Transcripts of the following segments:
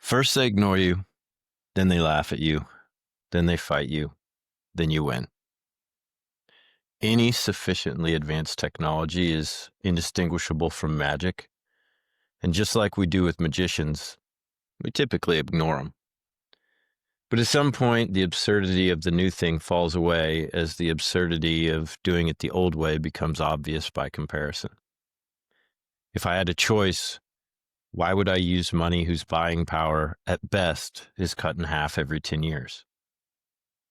First they ignore you, then they laugh at you, then they fight you, then you win. Any sufficiently advanced technology is indistinguishable from magic, and just like we do with magicians, we typically ignore them. But at some point, the absurdity of the new thing falls away as the absurdity of doing it the old way becomes obvious by comparison. If I had a choice, why would I use money whose buying power, at best, is cut in half every 10 years?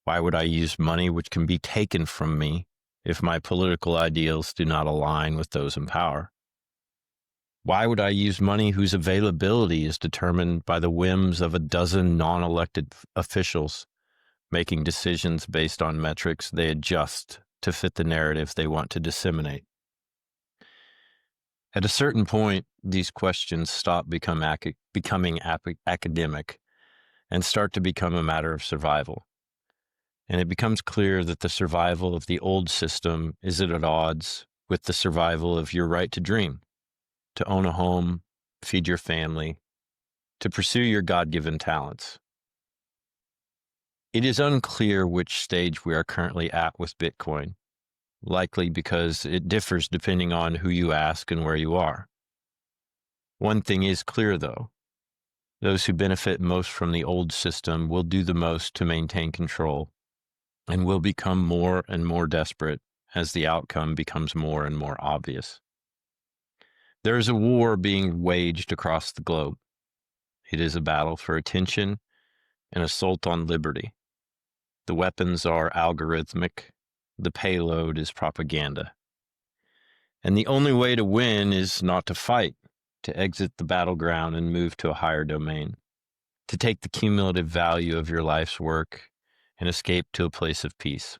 Why would I use money which can be taken from me if my political ideals do not align with those in power? Why would I use money whose availability is determined by the whims of a dozen non-elected officials making decisions based on metrics they adjust to fit the narrative they want to disseminate? At a certain point, these questions stop becoming academic and start to become a matter of survival. And it becomes clear that the survival of the old system is at odds with the survival of your right to dream, to own a home, feed your family, to pursue your God-given talents. It is unclear which stage we are currently at with Bitcoin, likely because it differs depending on who you ask and where you are. One thing is clear, though. Those who benefit most from the old system will do the most to maintain control and will become more and more desperate as the outcome becomes more and more obvious. There is a war being waged across the globe. It is a battle for attention, an assault on liberty. The weapons are algorithmic. The payload is propaganda. And the only way to win is not to fight, to exit the battleground and move to a higher domain, to take the cumulative value of your life's work and escape to a place of peace.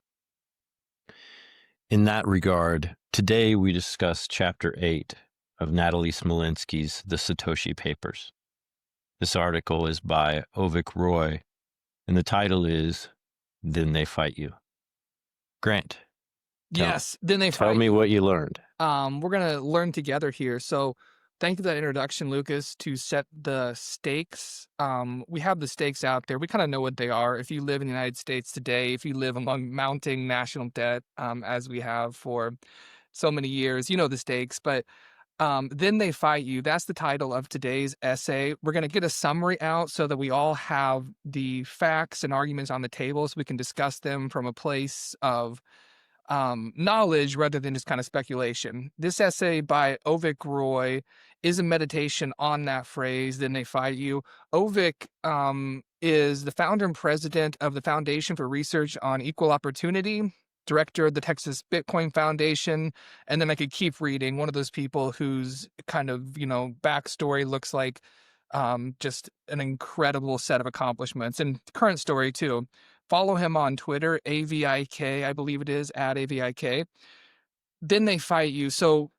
In that regard, today we discuss Chapter 8 of Natalie Smolinski's The Satoshi Papers. This article is by Avik Roy, and the title is Then They Fight You. Grant, tell me what you learned. We're going to learn together here. So thank you for that introduction, Lucas, to set the stakes. We have the stakes out there. We kind of know what they are. If you live in the United States today, if you live among mounting national debt, as we have for so many years, you know the stakes. But then they fight you. That's the title of today's essay. We're going to get a summary out so that we all have the facts and arguments on the table so we can discuss them from a place of knowledge rather than just kind of speculation. This essay by Avik Roy is a meditation on that phrase, then they fight you. Avik is the founder and president of the Foundation for Research on Equal Opportunity, director of the Texas Bitcoin Foundation, and then I could keep reading. One of those people whose kind of, backstory looks like just an incredible set of accomplishments and current story too. Follow him on Twitter, AVIK, I believe it is, at AVIK. Then they fight you. So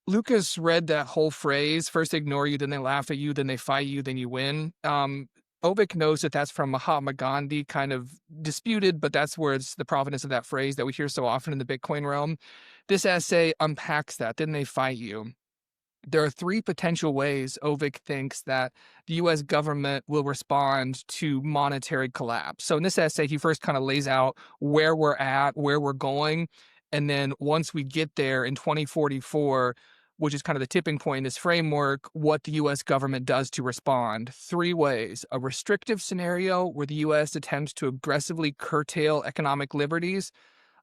Lucas read that whole phrase, first they ignore you, then they laugh at you, then they fight you, then you win. Avik knows that that's from Mahatma Gandhi, kind of disputed, but that's where it's the provenance of that phrase that we hear so often in the Bitcoin realm. This essay unpacks that, then they fight you. There are three potential ways Avik thinks that the U.S. government will respond to monetary collapse. So in this essay, he first kind of lays out where we're at, where we're going. And then once we get there in 2044, which is kind of the tipping point in this framework, what the U.S. government does to respond. Three ways: a restrictive scenario where the U.S. attempts to aggressively curtail economic liberties,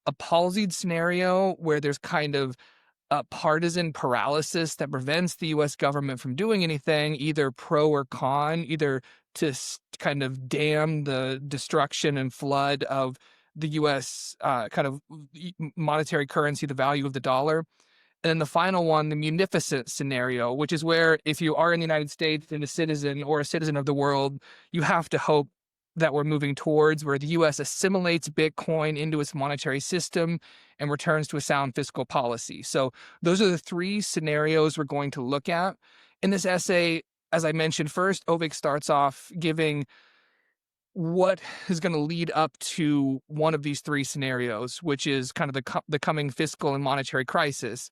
a palsied scenario where there's kind of partisan paralysis that prevents the U.S. government from doing anything, either pro or con, either to kind of dam the destruction and flood of the U.S. Kind of monetary currency, the value of the dollar. And then the final one, the munificent scenario, which is where if you are in the United States and a citizen or a citizen of the world, you have to hope that we're moving towards where the U.S. assimilates Bitcoin into its monetary system and returns to a sound fiscal policy. So those are the three scenarios we're going to look at. In this essay, as I mentioned first, Avik starts off giving what is going to lead up to one of these three scenarios, which is kind of the coming fiscal and monetary crisis.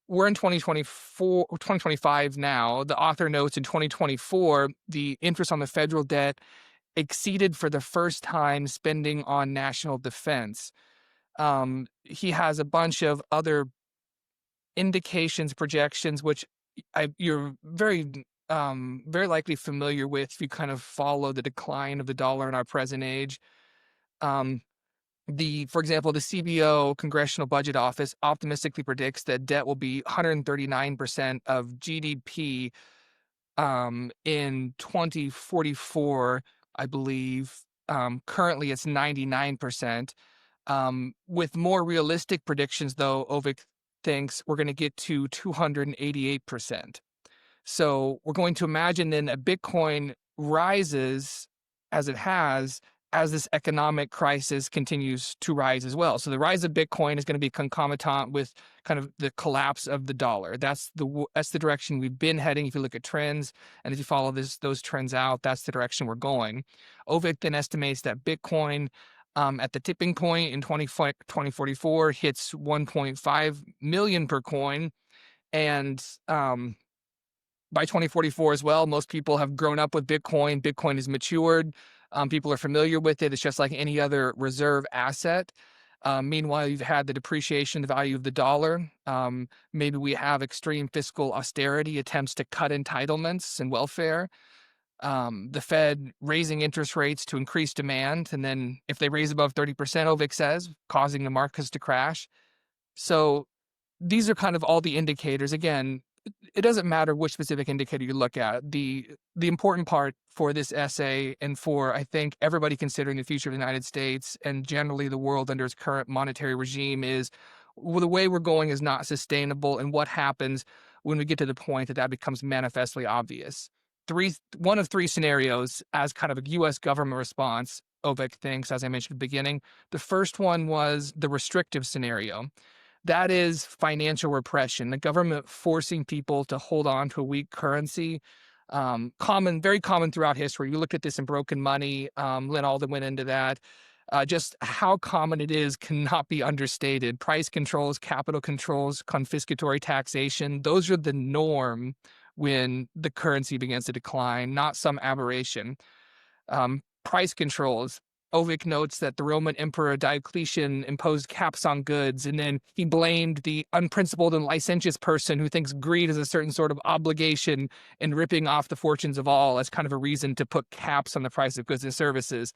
we're in 2024 or 2025 now. The author notes in 2024, the interest on the federal debt exceeded for the first time spending on national defense. He has a bunch of other indications, projections, which you're very likely familiar with if you kind of follow the decline of the dollar in our present age. Um, for example, the CBO Congressional Budget Office optimistically predicts that debt will be 139% of GDP in 2044, I believe. Currently, it's 99%. With more realistic predictions, though, Ovik thinks we're going to get to 288%. So we're going to imagine then a Bitcoin rises as it has as this economic crisis continues to rise as well. So the rise of Bitcoin is going to be concomitant with kind of the collapse of the dollar. That's the direction we've been heading. If you look at trends and if you follow those trends out, that's the direction we're going. Ovik then estimates that Bitcoin at the tipping point in 2044 hits 1.5 million per coin, and by 2044 as well, most people have grown up with Bitcoin. Bitcoin has matured. People are familiar with it. It's just like any other reserve asset. Meanwhile, you've had the depreciation, the value of the dollar. Maybe we have extreme fiscal austerity, attempts to cut entitlements and welfare. The Fed raising interest rates to increase demand. And then if they raise above 30%, Ovik says, causing the markets to crash. So these are kind of all the indicators. Again, it doesn't matter which specific indicator you look at. The important part for this essay and for, I think, everybody considering the future of the United States and generally the world under its current monetary regime is, well, the way we're going is not sustainable, and what happens when we get to the point that that becomes manifestly obvious. One of three scenarios as kind of a U.S. government response, Ovik thinks, as I mentioned at the beginning. The first one was the restrictive scenario. That is financial repression, the government forcing people to hold on to a weak currency. Very common throughout history. You look at this in Broken Money. Lynn Alden went into that. Just how common it is cannot be understated. Price controls, capital controls, confiscatory taxation, those are the norm when the currency begins to decline, not some aberration. Price controls. Ovik notes that the Roman Emperor Diocletian imposed caps on goods, and then he blamed the unprincipled and licentious person who thinks greed is a certain sort of obligation and ripping off the fortunes of all as kind of a reason to put caps on the price of goods and services.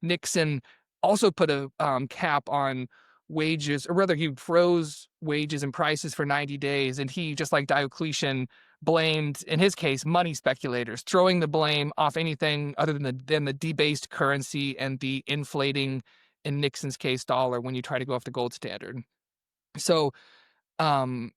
Nixon also put a cap on wages, or rather he froze wages and prices for 90 days, and he, just like Diocletian, blamed, in his case, money speculators, throwing the blame off anything other than the debased currency and the inflating, in Nixon's case, dollar when you try to go off the gold standard. So um,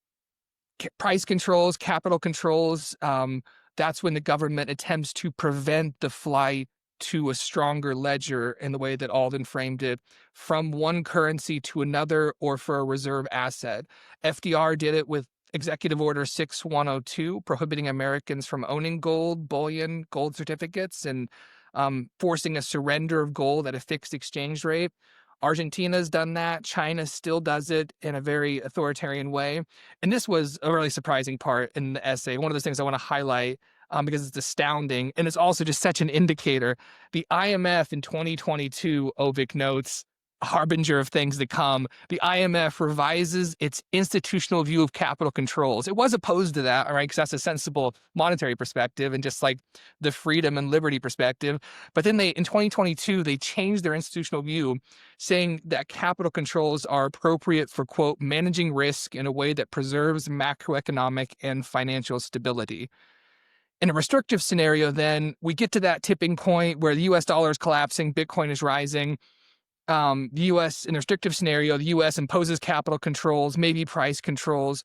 price controls, capital controls, that's when the government attempts to prevent the flight to a stronger ledger in the way that Alden framed it, from one currency to another or for a reserve asset. FDR did it with Executive Order 6102, prohibiting Americans from owning gold, bullion, gold certificates, and forcing a surrender of gold at a fixed exchange rate. Argentina's done that. China still does it in a very authoritarian way. And this was a really surprising part in the essay. One of those things I want to highlight because it's astounding. And it's also just such an indicator. The IMF in 2022, Ovik notes, a harbinger of things to come, the IMF revises its institutional view of capital controls. It was opposed to that, all right, because that's a sensible monetary perspective and just like the freedom and liberty perspective. But then in 2022, they changed their institutional view, saying that capital controls are appropriate for, quote, managing risk in a way that preserves macroeconomic and financial stability. In a restrictive scenario, then, we get to that tipping point where the US dollar is collapsing, Bitcoin is rising. The U.S. in a restrictive scenario, the U.S. imposes capital controls, maybe price controls,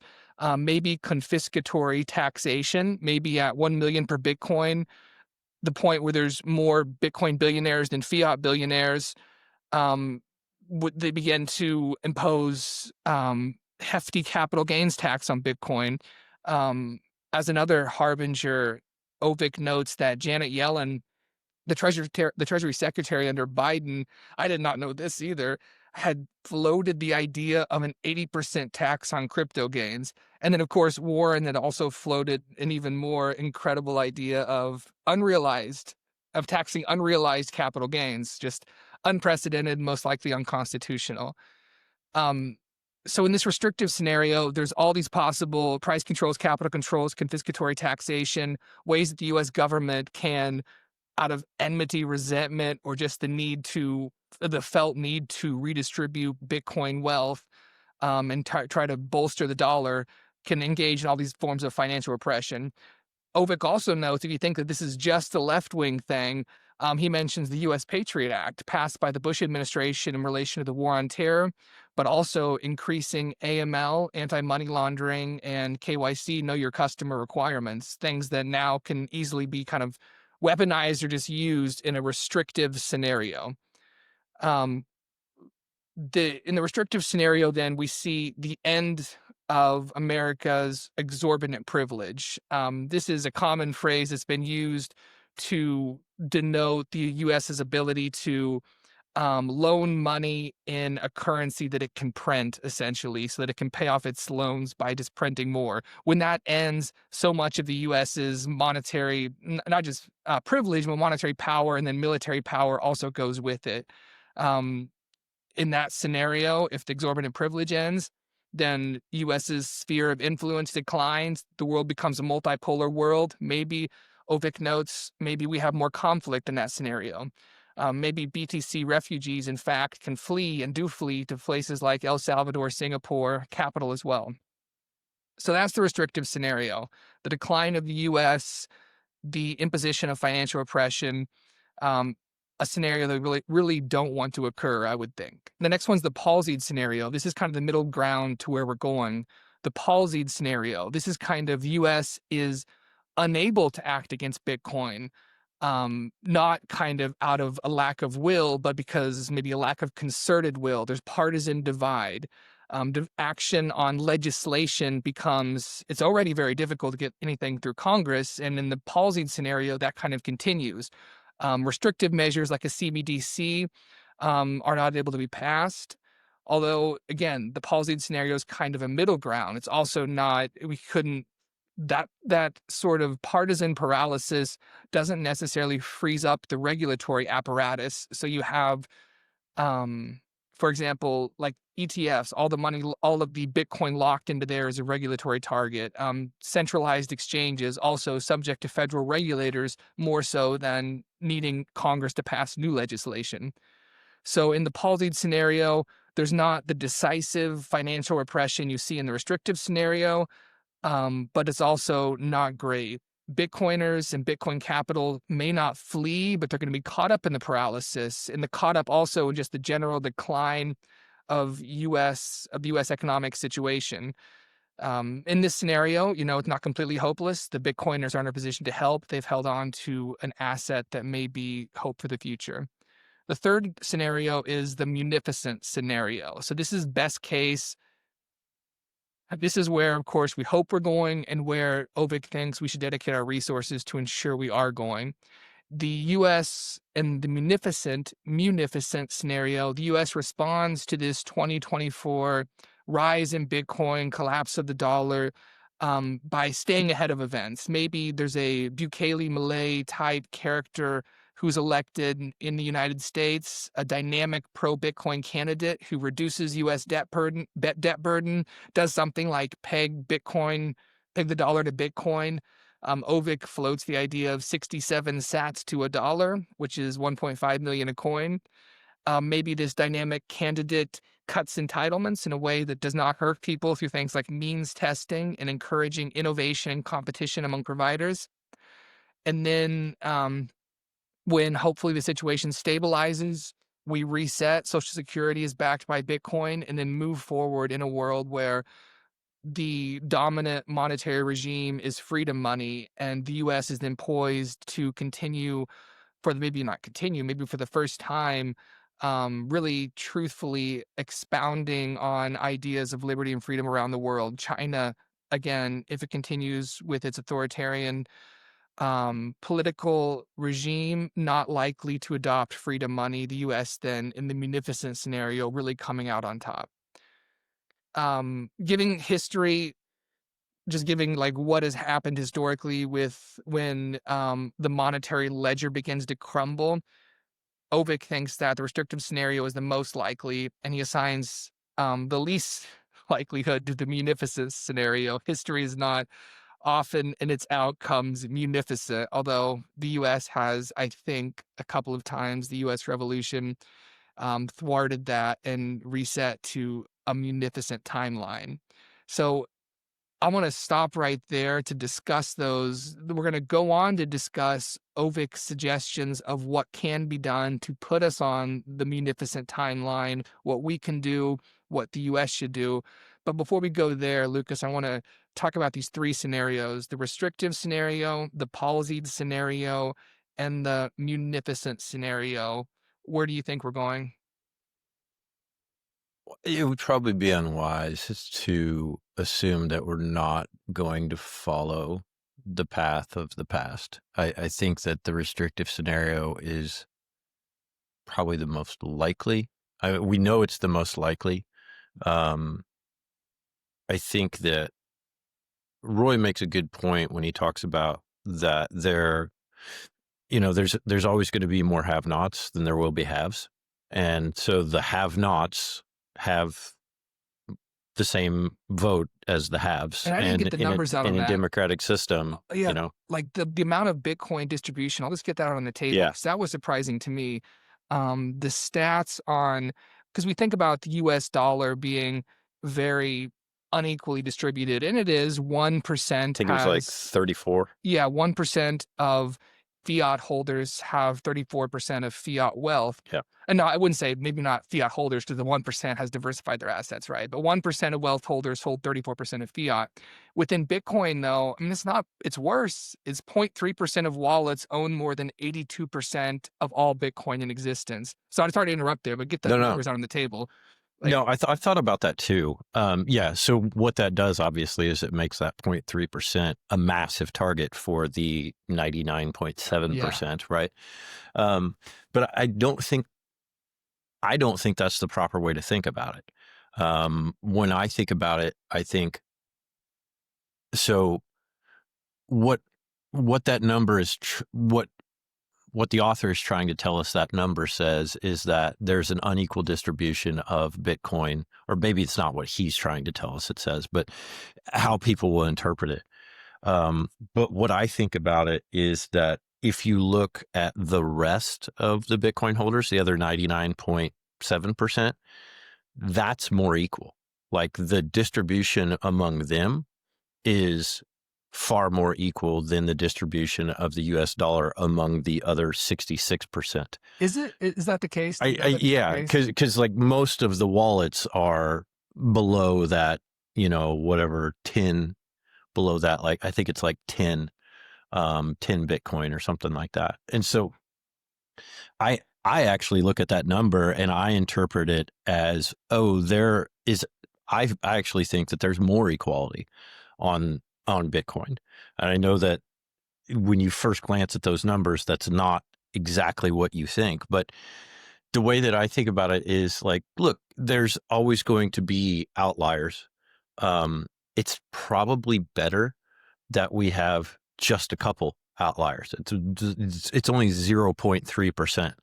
maybe confiscatory taxation, maybe at 1 million per Bitcoin, the point where there's more Bitcoin billionaires than fiat billionaires. They begin to impose hefty capital gains tax on Bitcoin. As another harbinger, Ovik notes that Janet Yellen, the Treasury Secretary under Biden, I did not know this either, had floated the idea of an 80% tax on crypto gains. And then, of course, Warren had also floated an even more incredible idea of taxing unrealized capital gains, just unprecedented, most likely unconstitutional. Um, so in this restrictive scenario, there's all these possible price controls, capital controls, confiscatory taxation, ways that the US government can, out of enmity, resentment, or just the felt need to redistribute Bitcoin wealth, and try to bolster the dollar, can engage in all these forms of financial repression. Ovik also notes, if you think that this is just a left-wing thing, he mentions the U.S. Patriot Act passed by the Bush administration in relation to the war on terror, but also increasing AML, anti-money laundering, and KYC, know your customer requirements, things that now can easily be kind of weaponized or just used in a restrictive scenario. Um, in the restrictive scenario, then we see the end of America's exorbitant privilege. This is a common phrase that's been used to denote the U.S.'s ability to loan money in a currency that it can print, essentially, so that it can pay off its loans by just printing more. When that ends, so much of the U.S.'s monetary, not just privilege, but monetary power and then military power also goes with it. Um, in that scenario, if the exorbitant privilege ends, then US's sphere of influence declines. The world becomes a multipolar world. Maybe Ovik notes, maybe we have more conflict in that scenario. Maybe BTC refugees, in fact, can flee and do flee to places like El Salvador, Singapore, capital as well. So that's the restrictive scenario. The decline of the US, the imposition of financial oppression, um, a scenario that we really don't want to occur, I would think. The next one's the palsied scenario. This is kind of the middle ground to where we're going. The palsied scenario. This is kind of US is unable to act against Bitcoin, not kind of out of a lack of will, but because maybe a lack of concerted will. There's partisan divide. Action on legislation it's already very difficult to get anything through Congress. And in the palsied scenario, that kind of continues. Restrictive measures like a CBDC are not able to be passed. Although, again, the palsied scenario is kind of a middle ground. It's also not, we couldn't, that sort of partisan paralysis doesn't necessarily freeze up the regulatory apparatus. So you have, um, for example, like ETFs, all the money, all of the Bitcoin locked into there is a regulatory target. Centralized exchanges also subject to federal regulators more so than needing Congress to pass new legislation. So in the palsied scenario, there's not the decisive financial repression you see in the restrictive scenario, but it's also not great. Bitcoiners and Bitcoin capital may not flee, but they're going to be caught up in the paralysis and the caught up also in just the general decline of the U.S. economic situation. In this scenario, it's not completely hopeless. The Bitcoiners are in a position to help. They've held on to an asset that may be hope for the future. The third scenario is the munificent scenario. So this is best case. This is where, of course, we hope we're going and where Ovik thinks we should dedicate our resources to ensure we are going. The U.S. and the munificent scenario, the U.S. responds to this 2024 rise in Bitcoin, collapse of the dollar, by staying ahead of events. Maybe there's a Bukele Malay type character who's elected in the United States, a dynamic pro-Bitcoin candidate who reduces U.S. debt burden, does something like peg the dollar to Bitcoin. Ovik floats the idea of 67 sats to a dollar, which is 1.5 million a coin. Maybe this dynamic candidate cuts entitlements in a way that does not hurt people through things like means testing and encouraging innovation and competition among providers. And then when hopefully the situation stabilizes, we reset, Social Security is backed by Bitcoin, and then move forward in a world where the dominant monetary regime is freedom money, and the US is then poised to continue maybe not continue, maybe for the first time, really truthfully expounding on ideas of liberty and freedom around the world. China, again, if it continues with its authoritarian political regime not likely to adopt freedom money, the US then in the munificent scenario really coming out on top. Giving history, just giving like what has happened historically with when the monetary ledger begins to crumble. Ovick thinks that the restrictive scenario is the most likely, and he assigns the least likelihood to the munificent scenario. History is not often in its outcomes munificent, although the US has, I think, a couple of times the US Revolution thwarted that and reset to a munificent timeline. So I want to stop right there to discuss those. We're going to go on to discuss Ovick's suggestions of what can be done to put us on the munificent timeline, what we can do, what the US should do. But before we go there, Lucas, I want to talk about these three scenarios: the restrictive scenario, the palsied scenario, and the munificent scenario. Where do you think we're going? It would probably be unwise to assume that we're not going to follow the path of the past. I think that the restrictive scenario is probably the most likely. We know it's the most likely. I think that Roy makes a good point when he talks about that there's always going to be more have-nots than there will be haves. And so the have-nots have the same vote as the haves. And I didn't get the numbers out on in a that. democratic system, Yeah, like the amount of Bitcoin distribution, I'll just get that out on the table yeah, 'cause that was surprising to me. The stats on, because we think about the US dollar being very unequally distributed, and it is. I 1% think it was like has, 34. yeah, 1% of fiat holders have 34% of fiat wealth. Yeah. And no, I wouldn't say maybe not fiat holders because the 1% has diversified their assets, right? But 1% of wealth holders hold 34% of fiat. Within Bitcoin, though, I mean, it's worse. It's 0.3% of wallets own more than 82% of all Bitcoin in existence. So I'm sorry to interrupt there, but get the No, no. numbers out on the table. Like, No, I've thought about that too. Yeah. So what that does obviously is it makes that 0.3% a massive target for the 99.7%, right? But I don't think that's the proper way to think about it. When I think about it, I think so. What that number is, what the author is trying to tell us that number says is that there's an unequal distribution of Bitcoin, or maybe it's not what he's trying to tell us it says, but how people will interpret it. But what I think about it is that if you look at the rest of the Bitcoin holders, the other 99.7%, that's more equal. Like the distribution among them is far more equal than the distribution of the US dollar among the other 66%. is it? Is that the case? Do you know I that it's the yeah, case? because like most of the wallets are below that, whatever 10 below that, like I think it's like 10 Bitcoin or something like that. And so I actually look at that number and I interpret it as, I actually think that there's more equality on Bitcoin. And I know that when you first glance at those numbers, that's not exactly what you think. But the way that I think about it is like, look, there's always going to be outliers. It's probably better that we have just a couple outliers. It's only 0.3%,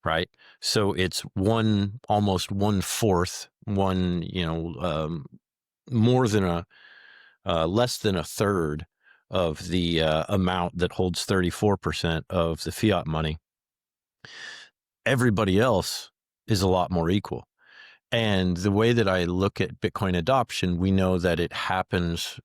right? So it's almost 1/4, more than less than a third of the amount that holds 34% of the fiat money. Everybody else is a lot more equal. And the way that I look at Bitcoin adoption, we know that it happens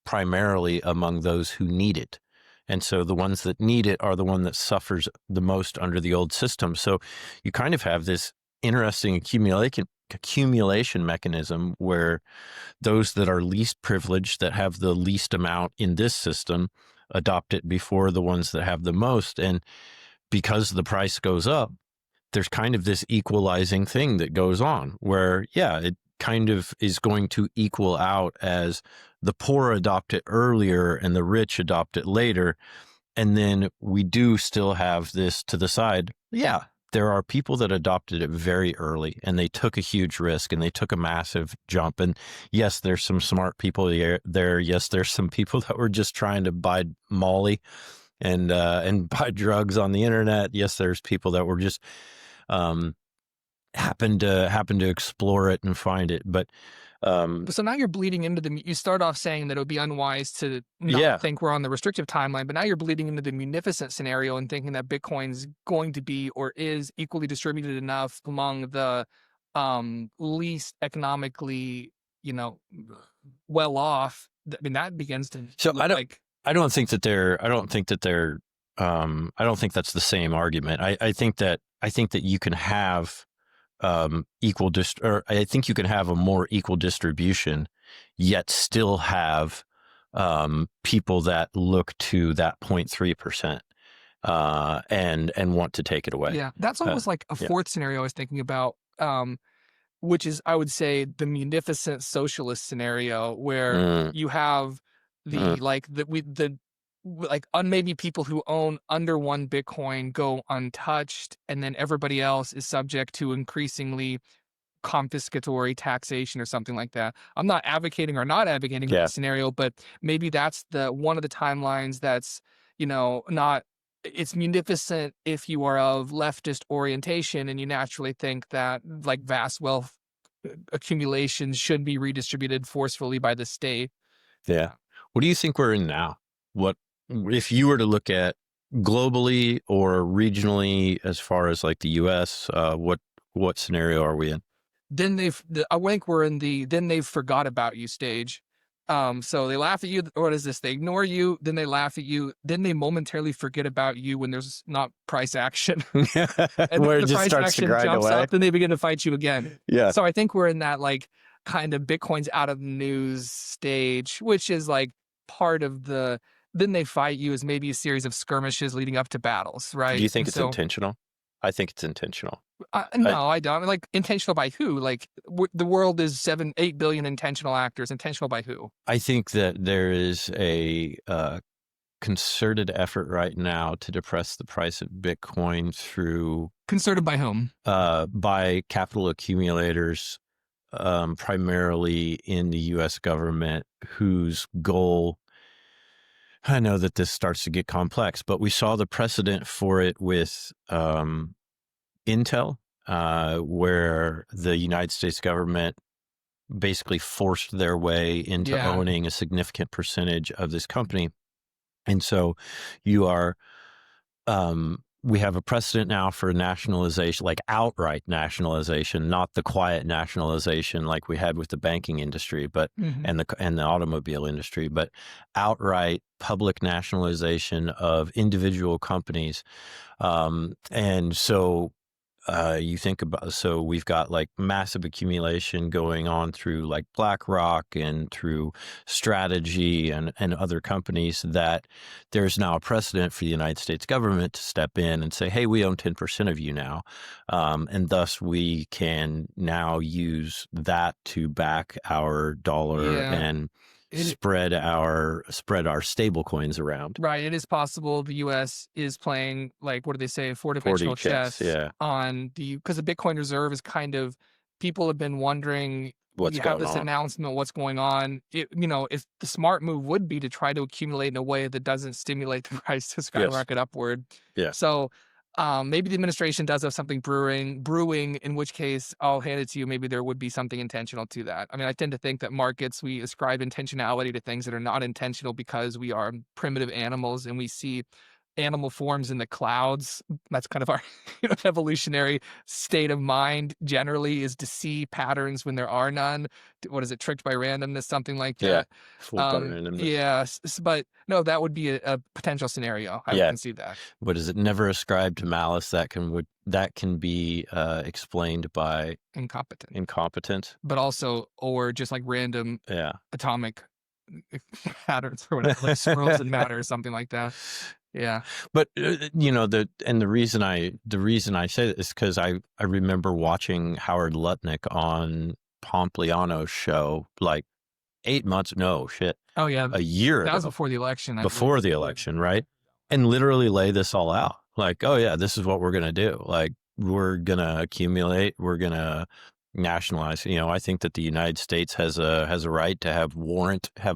primarily among those who need it. And so the ones that need it are the one that suffers the most under the old system. So you kind of have this interesting accumulation mechanism where those that are least privileged, that have the least amount in this system, adopt it before the ones that have the most. And because the price goes up, there's kind of this equalizing thing that goes on where, yeah, it kind of is going to equal out as the poor adopt it earlier and the rich adopt it later. and then we do still have this to the side. Yeah, there are people that adopted it very early and they took a huge risk and they took a massive jump. And yes, there's some smart people there. Yes, there's some people that were just trying to buy Molly and buy drugs on the internet. Yes, there's people that were just um, happened to explore it and find it. But So now you're bleeding into you start off saying that it would be unwise to not yeah, think we're on the restrictive timeline, but now you're bleeding into the munificent scenario and thinking that Bitcoin's going to be or is equally distributed enough among the least economically, you know, well off. I mean, that begins to so look like I don't think that they're I don't think that's the same argument. I think that you can have or I think you can have a more equal distribution, yet still have people that look to that 0.3% and want to take it away. yeah, that's Uh, almost like a yeah. fourth scenario I was thinking about. Which is, I would say, the munificent socialist scenario where Mm, you have mm, maybe people who own under one Bitcoin go untouched, and then everybody else is subject to increasingly confiscatory taxation or something like that. I'm not advocating or not advocating yeah. that scenario, but maybe that's the one of the timelines that's, not it's munificent if you are of leftist orientation and you naturally think that like vast wealth accumulations should be redistributed forcefully by the state. Yeah. What do you think we're in now? What if you were to look at globally or regionally, as far as like the U.S., what scenario are we in? Then I think we're in the then they've forgot about you stage. So they laugh at you. What is this? They ignore you, then they laugh at you, then they momentarily forget about you when there's not price action. And then Where it the just price starts to action grind jumps away. up, then they begin to fight you again. Yeah. So I think we're in that like kind of Bitcoin's out of the news stage, which is like part of the then they fight you as maybe a series of skirmishes leading up to battles, Do you right? think And it's so intentional? I think it's intentional. I no, I don't. Like intentional by who? Like the world is 8 billion intentional actors. Intentional by who? I think that there is a concerted effort right now to depress the price of Bitcoin through Concerted by whom? by capital accumulators, primarily in the U.S. government, whose goal. I know that this starts to get complex, but we saw the precedent for it with Intel, where the United States government basically forced their way into Yeah. owning a significant percentage of this company. And so you are, we have a precedent now for nationalization, like outright nationalization, not the quiet nationalization like we had with the banking industry, but Hmm. and the automobile industry, but outright public nationalization of individual companies. And so you think about, so we've got like massive accumulation going on through like BlackRock and through Strategy and other companies, that there's now a precedent for the United States government to step in and say, hey, we own 10% of you now. And thus we can now use that to back our dollar Yeah. and It, spread our stable coins around. right. It is possible the U.S. is playing like what do they say, 40 four-dimensional checks. chess Yeah. on because the Bitcoin reserve is kind of people have been wondering. What's You have going this on? announcement, what's going on? If the smart move would be to try to accumulate in a way that doesn't stimulate the price to Yes. skyrocket upward. Yeah. So maybe the administration does have something brewing, in which case I'll hand it to you. Maybe there would be something intentional to that. I mean, I tend to think that markets, we ascribe intentionality to things that are not intentional because we are primitive animals and we see animal forms in the clouds. That's kind of our evolutionary state of mind generally is to see patterns when there are none. What is it? Tricked by randomness, something like Yeah. that. Fooled by randomness. Yeah, but no, that would be a potential scenario. I would Yeah. concede that. But is it never ascribed to malice that can be explained by Incompetent, incompetence? but also, or just like random Yeah. atomic patterns or whatever, like swirls in matter or something like that. Yeah. But the reason I say that is because I remember watching Howard Lutnick on Pompliano's show like 8 months, no shit, Oh yeah. a year That was ago, before the election, I believe. before the election, right? and literally lay this all out. Like, oh yeah, this is what we're going to do. Like, we're going to accumulate, we're going to nationalize. I think that the United States has a right to have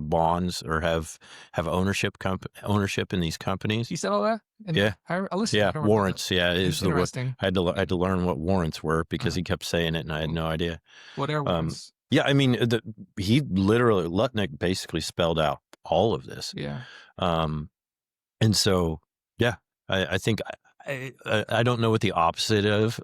bonds, or have ownership in these companies. You said all that? And Yeah. I listened. Yeah, I don't remember that. warrants. Yeah, is the word. Interesting. I had to learn what warrants were, because he kept saying it and I had no idea. What are warrants? Yeah, I mean, he literally, Lutnick basically spelled out all of this. Yeah. And so, yeah, I think I don't know what the opposite of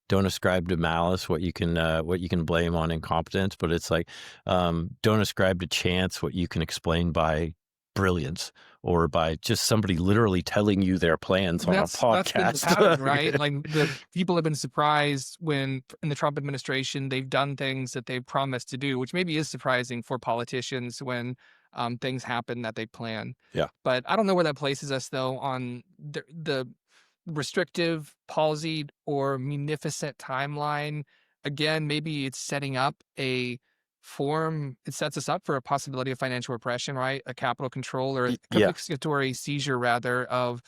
don't ascribe to malice, what you can blame on incompetence, but it's like, don't ascribe to chance what you can explain by brilliance, or by just somebody literally telling you their plans on a podcast. That's been the pattern, right? Like, the people have been surprised when in the Trump administration they've done things that they promised to do, which maybe is surprising for politicians when things happen that they plan. Yeah. But I don't know where that places us though on the restrictive, palsied, or munificent timeline. Again, maybe it's setting up a form. It sets us up for a possibility of financial repression, right? A capital control, or confiscatory seizure, rather, of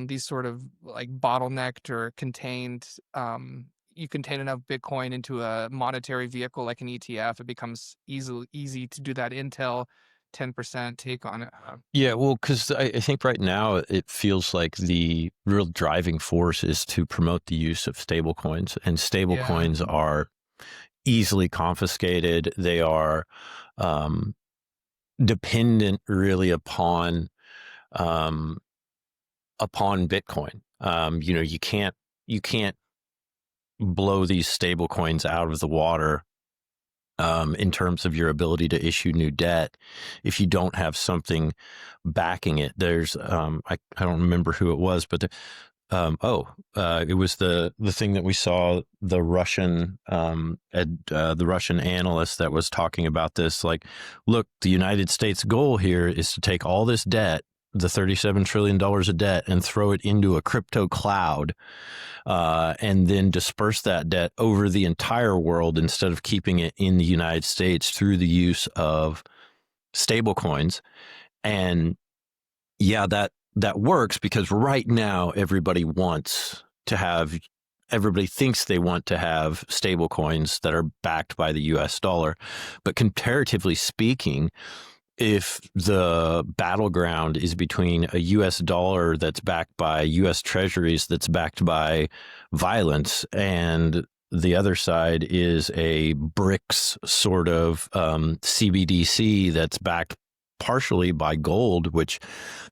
these sort of like bottlenecked or contained. You contain enough Bitcoin into a monetary vehicle like an ETF, it becomes easy to do that Intel 10% take on it. Yeah, well, because I think right now it feels like the real driving force is to promote the use of stablecoins, and stablecoins are easily confiscated. They are dependent really upon Bitcoin. You can't blow these stablecoins out of the water in terms of your ability to issue new debt if you don't have something backing it. There's I don't remember who it was, but it was the thing that we saw, the Russian analyst that was talking about this. Like, look, the United States goal here is to take all this debt, the $37 trillion of debt, and throw it into a crypto cloud, and then disperse that debt over the entire world instead of keeping it in the United States through the use of stablecoins. And yeah, that works, because right now everybody thinks they want to have stablecoins that are backed by the US dollar. But comparatively speaking, if the battleground is between a US dollar that's backed by US treasuries that's backed by violence, and the other side is a BRICS sort of CBDC that's backed partially by gold, which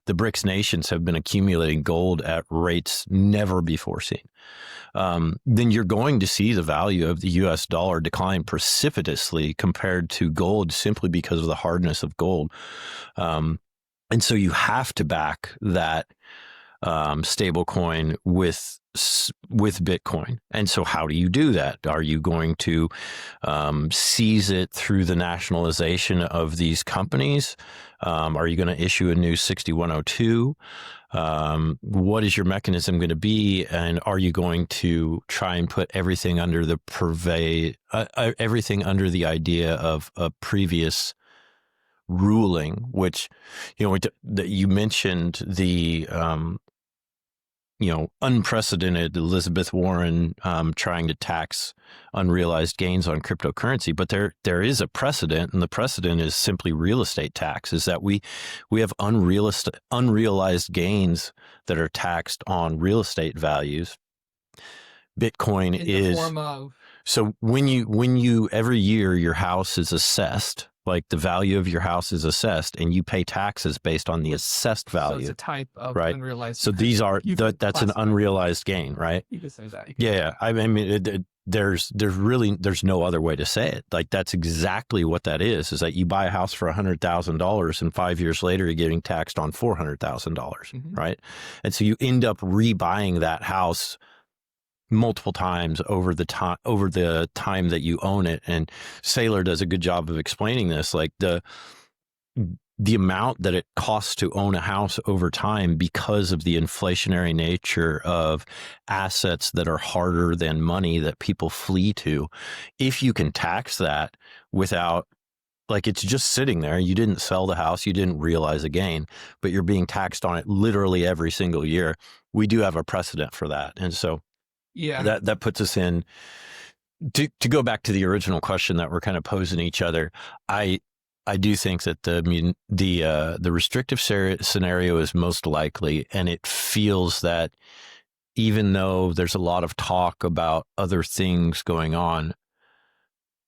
the BRICS nations have been accumulating gold at rates never before seen, then you're going to see the value of the US dollar decline precipitously compared to gold, simply because of the hardness of gold. And so you have to back that stable coin with Bitcoin. And so how do you do that? Are you going to seize it through the nationalization of these companies? Are you going to issue a new 6102? What is your mechanism going to be? And are you going to try and put everything under the everything under the idea of a previous ruling, which, you mentioned the, unprecedented Elizabeth Warren trying to tax unrealized gains on cryptocurrency. But there is a precedent, and the precedent is simply real estate tax, is that we have unrealized gains that are taxed on real estate values. Bitcoin in the form of... So when you every year your house is assessed, like the value of your house is assessed, and you pay taxes based on the assessed value. So it's a type of right? Unrealized. So these are that's an unrealized gain, right? You could say that. Yeah. I mean, there's no other way to say it. Like, that's exactly what that is that you buy a house for $100,000, and 5 years later you're getting taxed on $400,000, right? And so you end up rebuying that house multiple times over the time that you own it. And Saylor does a good job of explaining this, like the amount that it costs to own a house over time, because of the inflationary nature of assets that are harder than money that people flee to. If you can tax that without like it's just sitting there. You didn't sell the house, you didn't realize a gain, but you're being taxed on it literally every single year. We do have a precedent for that. And so Yeah. that puts us in to go back to the original question that we're kind of posing each other. I do think that the restrictive scenario is most likely, and it feels that even though there's a lot of talk about other things going on,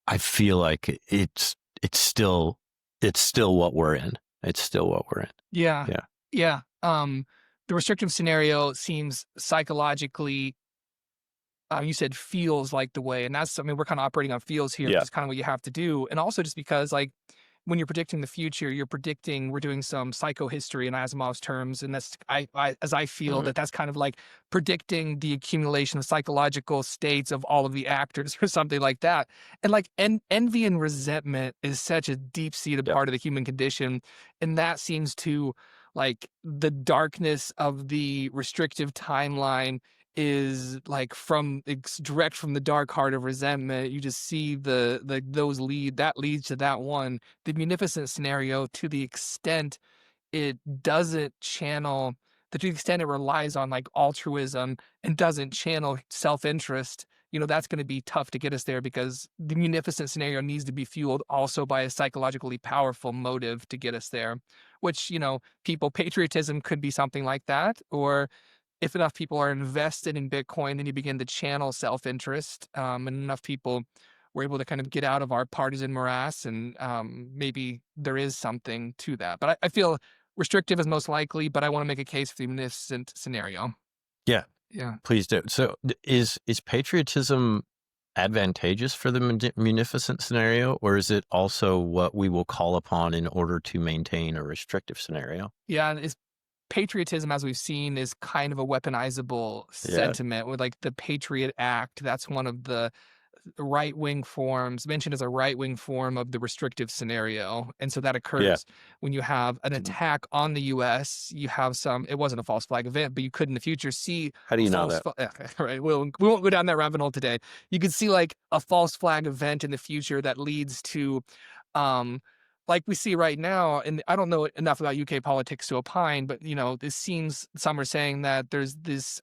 I feel like it's still what we're in. It's still what we're in. Yeah. Yeah. Yeah. The restrictive scenario seems psychologically, you said feels like the way, and that's, I mean, we're kind of operating on feels here, which Yeah. is kind of what you have to do. And also just because like when you're predicting the future, you're predicting, we're doing some psychohistory in Asimov's terms. And that's, as I feel Mhm. that that's kind of like predicting the accumulation of psychological states of all of the actors or something like that. And like envy and resentment is such a deep seated Yep. part of the human condition. And that seems to like the darkness of the restrictive timeline is like from it's direct from the dark heart of resentment. You just see the those lead that leads to that one. The munificent scenario, to the extent it doesn't channel, to the extent it relies on like altruism and doesn't channel self-interest, that's going to be tough to get us there, because the munificent scenario needs to be fueled also by a psychologically powerful motive to get us there, which, people, patriotism could be something like that. Or if enough people are invested in Bitcoin, then you begin to channel self-interest, and enough people were able to kind of get out of our partisan morass, and maybe there is something to that. But I feel restrictive is most likely, but I want to make a case for the munificent scenario. Yeah. Yeah. Please do. So is patriotism advantageous for the munificent scenario, or is it also what we will call upon in order to maintain a restrictive scenario? Yeah. And is patriotism, as we've seen, is kind of a weaponizable Yeah. sentiment with like the Patriot Act. That's one of the right-wing forms, mentioned as a right-wing form of the restrictive scenario. And so that Yeah. occurs when you have an attack on the US, you have some, it wasn't a false flag event, but you could in the future see How do you know false, that? right, we won't go down that rabbit hole today. You could see like a false flag event in the future that leads to, um, like we see right now, and I don't know enough about UK politics to opine, but this seems, some are saying that there's this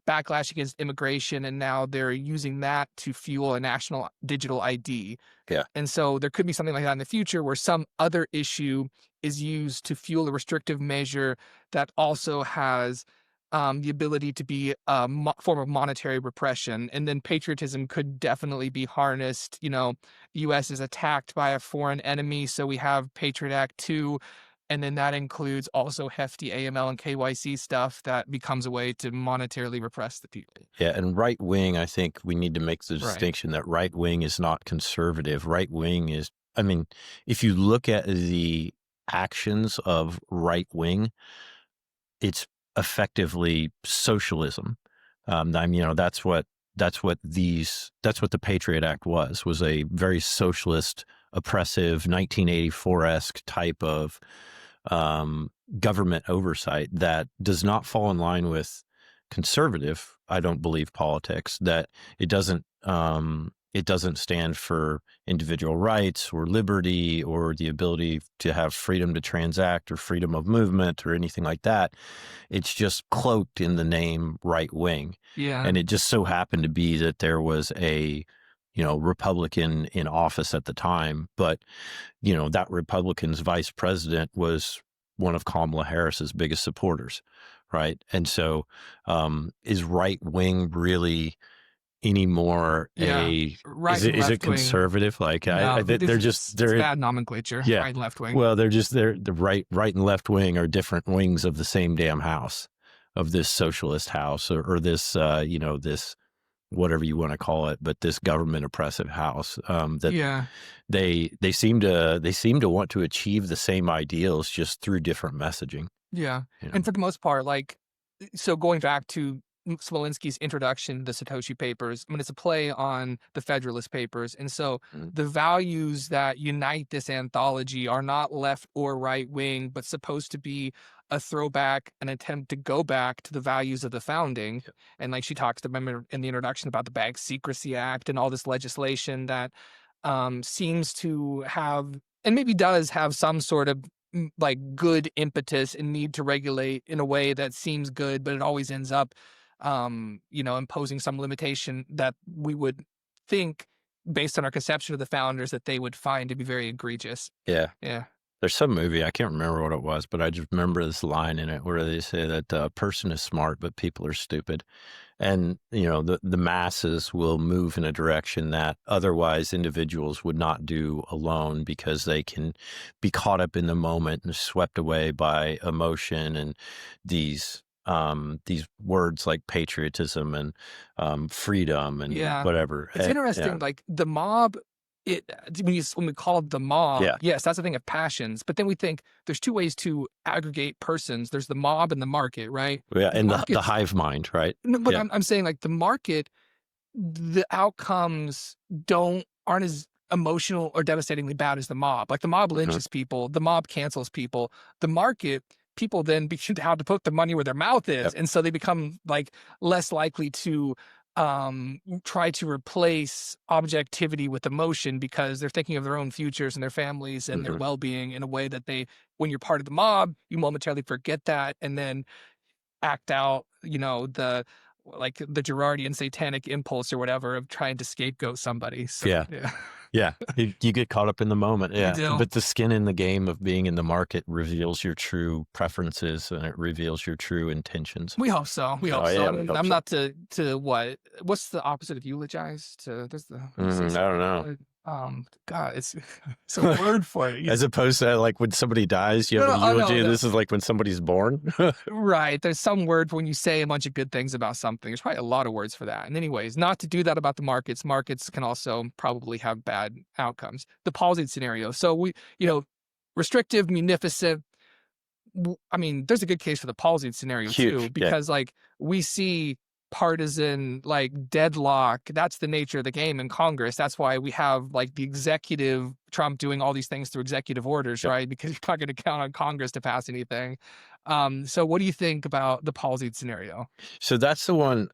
backlash against immigration, and now they're using that to fuel a national digital ID. Yeah. And so there could be something like that in the future where some other issue is used to fuel a restrictive measure that also has the ability to be a form of monetary repression. And then patriotism could definitely be harnessed. The US is attacked by a foreign enemy, so we have Patriot Act 2. And then that includes also hefty AML and KYC stuff that becomes a way to monetarily repress the people. Yeah. And right wing, I think we need to make the Right. distinction that right wing is not conservative. Right wing is, I mean, if you look at the actions of right wing, it's effectively socialism. I mean, that's what the Patriot Act was a very socialist, oppressive 1984-esque type of government oversight that does not fall in line with conservative, I don't believe, politics. That it doesn't stand for individual rights or liberty or the ability to have freedom to transact or freedom of movement or anything like that. It's just cloaked in the name right wing. Yeah. And it just so happened to be that there was a, Republican in office at the time, but, that Republican's vice president was one of Kamala Harris's biggest supporters. Right. And so, is right wing really anymore Yeah. Right and is it left wing. conservative? Like No, they're just, it's they're, bad nomenclature, yeah. right and left wing. Well, they're just, they're the right and left wing are different wings of the same damn house, of this socialist house, or this, this, whatever you want to call it, but this government oppressive house, that Yeah. they seem to want to achieve the same ideals just through different messaging. Yeah. You know? And for the most part, like, so going back to Smolinsky's introduction to the Satoshi Papers, I mean, it's a play on the Federalist Papers. And so Mhm. the values that unite this anthology are not left or right wing, but supposed to be a throwback, an attempt to go back to the values of the founding. Yep. And like she talks to remember in the introduction about the Bank Secrecy Act and all this legislation that seems to have and maybe does have some sort of like good impetus and need to regulate in a way that seems good, but it always ends up, imposing some limitation that we would think, based on our conception of the founders, that they would find to be very egregious. Yeah. Yeah. There's some movie, I can't remember what it was, but I just remember this line in it where they say that a person is smart, but people are stupid. And, the masses will move in a direction that otherwise individuals would not do alone because they can be caught up in the moment and swept away by emotion and these words like patriotism and freedom and Yeah. whatever. It's Yeah. interesting, like, the mob, it when we call it the mob, Yeah. yes, that's a thing of passions, but then we think there's 2 ways to aggregate persons. There's the mob and the market, right? Yeah. The And the market's hive mind, right? no, but Yeah. I'm saying, like, the market, the outcomes aren't as emotional or devastatingly bad as the mob. Like, the mob Mhm. lynches people, the mob cancels people. The market, people then begin to how to put the money where their mouth is, Yep. and so they become, like, less likely to, try to replace objectivity with emotion because they're thinking of their own futures and their families and their Mhm. well-being in a way that when you're part of the mob, you momentarily forget that and then act out, the Gerardian satanic impulse or whatever of trying to scapegoat somebody. So Yeah. yeah, Yeah, you get caught up in the moment, you yeah, do. but the skin in the game of being in the market reveals your true preferences, and it reveals your true intentions. We hope so. We hope So, so. yeah, we And hope I'm so. not to what's the opposite of eulogize? There's the when you say I don't something know. good. God, it's it's a word for it. As opposed to, like, when somebody dies, you No, have a no, oh no, eulogy, no. this is like when somebody's born? Right. There's some word for when you say a bunch of good things about something. There's probably a lot of words for that. And anyways, not to do that about the markets. Markets can also probably have bad outcomes. The palsied scenario. So restrictive, munificent. I mean, there's a good case for the palsied scenario too, Huge, yeah, because like we see partisan like deadlock. That's the nature of the game in Congress. That's why we have like the executive Trump doing all these things through executive orders, yep. right? Because you're not going to count on Congress to pass anything. So what do you think about the palsied scenario? So that's the one,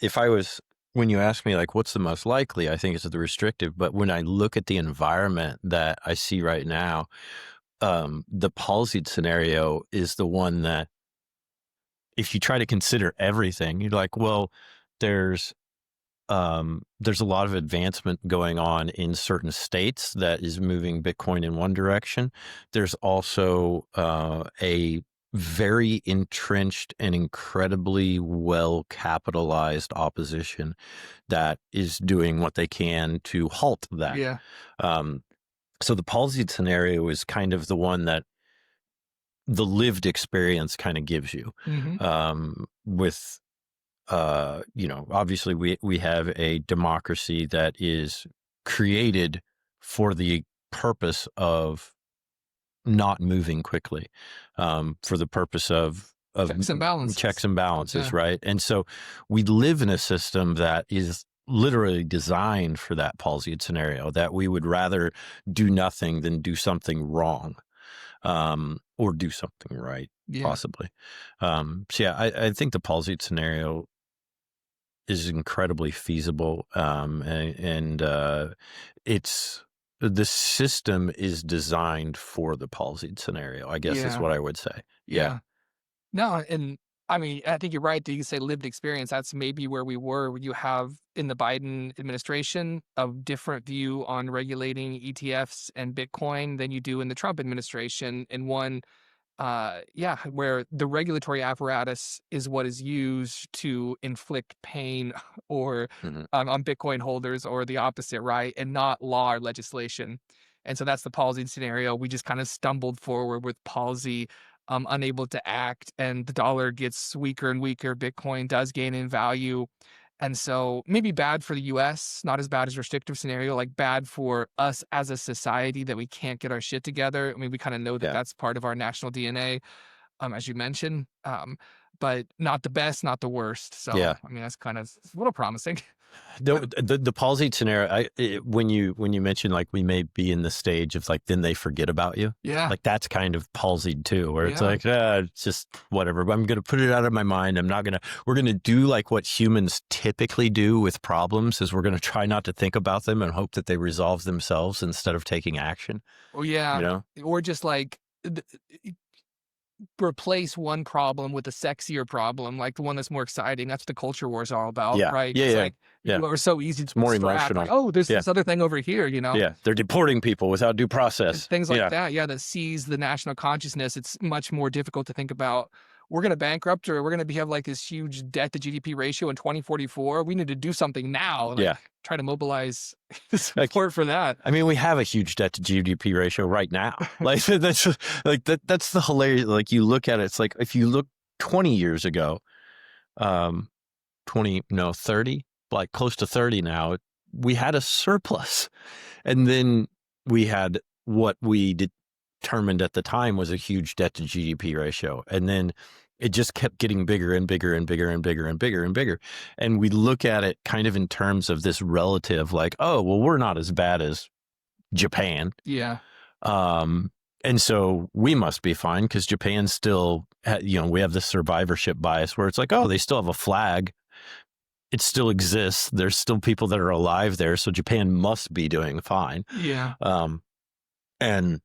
if I was when you ask me, like, what's the most likely, I think it's the restrictive, but when I look at the environment that I see right now, the palsied scenario is the one that if you try to consider everything, you're like, well, there's there's a lot of advancement going on in certain states that is moving Bitcoin in one direction. There's also a very entrenched and incredibly well capitalized opposition that is doing what they can to halt that. Yeah. Um, so the palsied scenario is kind of the one that the lived experience kind of gives you Hmm. with obviously we have a democracy that is created for the purpose of not moving quickly, for the purpose of Checks and checks balances. and balances, Yeah. right? And so we live in a system that is literally designed for that palsied scenario, that we would rather do nothing than do something wrong, or do something right, Yeah. possibly. So yeah, I think the palsied scenario is incredibly feasible, and it's the system is designed for the palsied scenario, I guess is Yeah. what I would say. Yeah. Yeah. No, and I mean, I think you're right that you say lived experience. That's maybe where we were. Where you have in the Biden administration a different view on regulating ETFs and Bitcoin than you do in the Trump administration. And one, yeah, where the regulatory apparatus is what is used to inflict pain or Mhm. on Bitcoin holders, or the opposite, right? And not law or legislation. And so that's the palsy scenario. We just kind of stumbled forward with palsy, unable to act, and the dollar gets weaker and weaker. Bitcoin does gain in value. And so maybe bad for the US, not as bad as restrictive scenario, like bad for us as a society that we can't get our shit together. I mean, we kind of know that Yeah. that's part of our national DNA, as you mentioned. but not the best, not the worst. So, Yeah. I mean, that's kind of it's a little promising. The palsy scenario, when you mentioned like we may be in the stage of like then they forget about you, Yeah. like that's kind of palsied too, where it's Yeah. like it's just whatever. But I'm gonna put it out of my mind. We're gonna do like what humans typically do with problems, is we're gonna try not to think about them and hope that they resolve themselves instead of taking action. Oh, You yeah. know? Or just like replace one problem with a sexier problem, like the one that's more exciting. That's what the culture war is all about, Yeah, right? yeah, It's yeah, like yeah. people are so easy to It's more distract, like, emotional. oh, there's Yeah, this other thing over here, you know? yeah. They're deporting people without due process. Things like Yeah, that, yeah, that seize the national consciousness. It's much more difficult to think about, we're gonna bankrupt or we're gonna have like this huge debt to GDP ratio in 2044. We need to do something now, like yeah. try to mobilize the Like, support for that. I mean, we have a huge debt to GDP ratio right now. Like that's that's the hilarious. Like you look at it, it's like if you look 20 years ago, 20 no 30, like close to 30 now, we had a surplus, and then we had what we determined at the time was a huge debt to GDP ratio, and then it just kept getting bigger and bigger and bigger and bigger and bigger and bigger. And we look at it kind of in terms of this relative, like, oh, well, we're not as bad as Japan. Yeah. Um, and so we must be fine because Japan still, we have this survivorship bias where it's like, oh, they still have a flag. It still exists. There's still people that are alive there. So Japan must be doing fine. Yeah. And,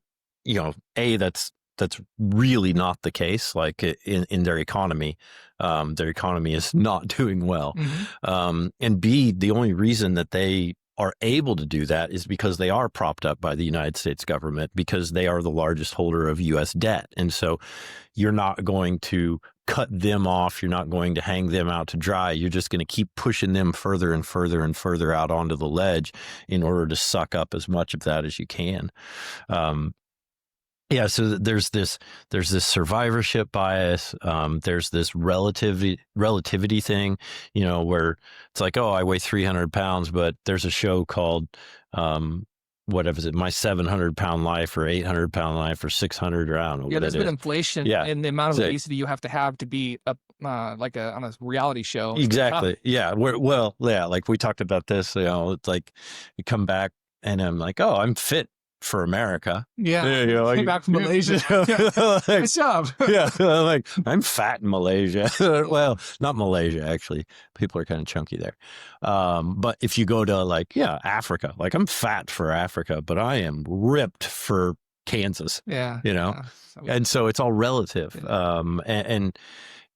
that's really not the case. Like in their economy is not doing well. And B, the only reason that they are able to do that is because they are propped up by the United States government, because they are the largest holder of U.S. debt. And so you're not going to cut them off. You're not going to hang them out to dry. You're just going to keep pushing them further and further and further out onto the ledge in order to suck up as much of that as you can. Yeah, so there's this survivorship bias. There's this relativity thing, where it's like, oh, I weigh 300 pounds, but there's a show called whatever is it, My 700-Pound Life, or 800-Pound Life, or 600, or I don't know. Yeah, what there's it been is. inflation Yeah, in the amount of so, obesity you have to be a like on a reality show. exactly. Yeah. Like we talked about this. It's like you come back and I'm like, oh, I'm fit for America. Yeah, Like, came back from Malaysia. like, Nice job. Yeah, like I'm fat in Malaysia. Well, not Malaysia, actually. People are kind of chunky there. But if you go to Africa, like I'm fat for Africa, but I am ripped for Kansas. Yeah. And so it's all relative. Yeah.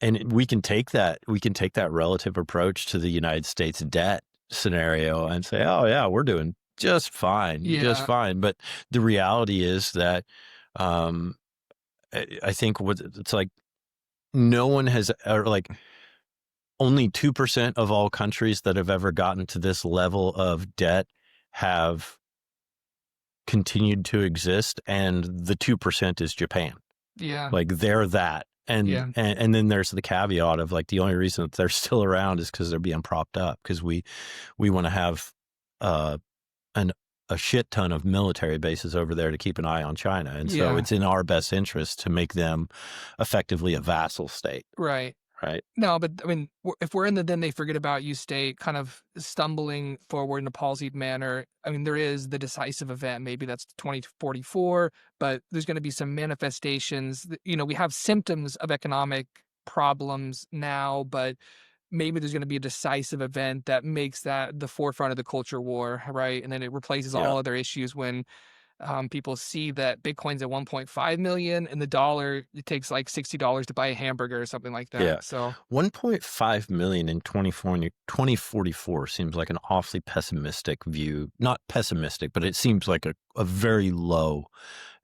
And we can take that relative approach to the United States debt scenario and say, oh yeah, we're doing just fine. But the reality is that I think it's like no one has, or like only 2% of all countries that have ever gotten to this level of debt have continued to exist, and the 2% is Japan. Yeah. Like they're that. And, Yeah. and then there's the caveat of like the only reason that they're still around is because they're being propped up, because we want to have a shit ton of military bases over there to keep an eye on China. And so it's in our best interest to make them effectively a vassal state. Right. Right. No, but I mean, if we're in the then they forget about you state, kind of stumbling forward in a palsied manner, I mean, there is the decisive event. Maybe that's 2044, but there's going to be some manifestations. We have symptoms of economic problems now, but maybe there's going to be a decisive event that makes that the forefront of the culture war, right? And then it replaces all other issues when people see that Bitcoin's at 1.5 million and the dollar, it takes like $60 to buy a hamburger or something like that. Yeah. So 1.5 million in 2044 seems like an awfully pessimistic view. Not pessimistic, but it seems like a very low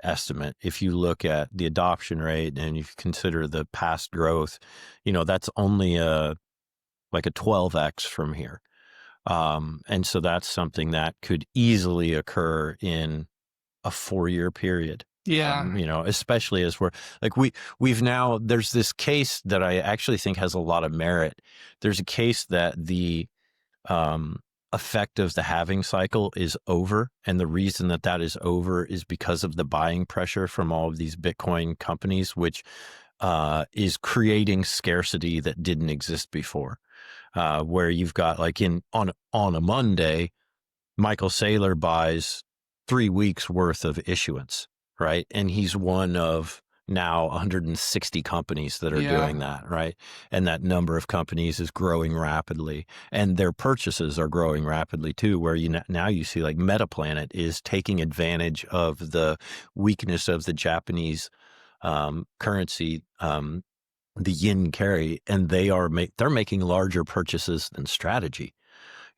estimate. If you look at the adoption rate and you consider the past growth, that's only like a 12x from here. And so that's something that could easily occur in a 4-year period. yeah. Especially as we're like, we've now, there's this case that I actually think has a lot of merit. There's a case that the effect of the halving cycle is over. And the reason that is over is because of the buying pressure from all of these Bitcoin companies, which is creating scarcity that didn't exist before. Where you've got like on a Monday, Michael Saylor buys 3 weeks worth of issuance, right? And he's one of now 160 companies that are Yeah. doing that, right? And that number of companies is growing rapidly, and their purchases are growing rapidly too. Where now you see like Metaplanet is taking advantage of the weakness of the Japanese currency, the yen carry, and they're making larger purchases than Strategy.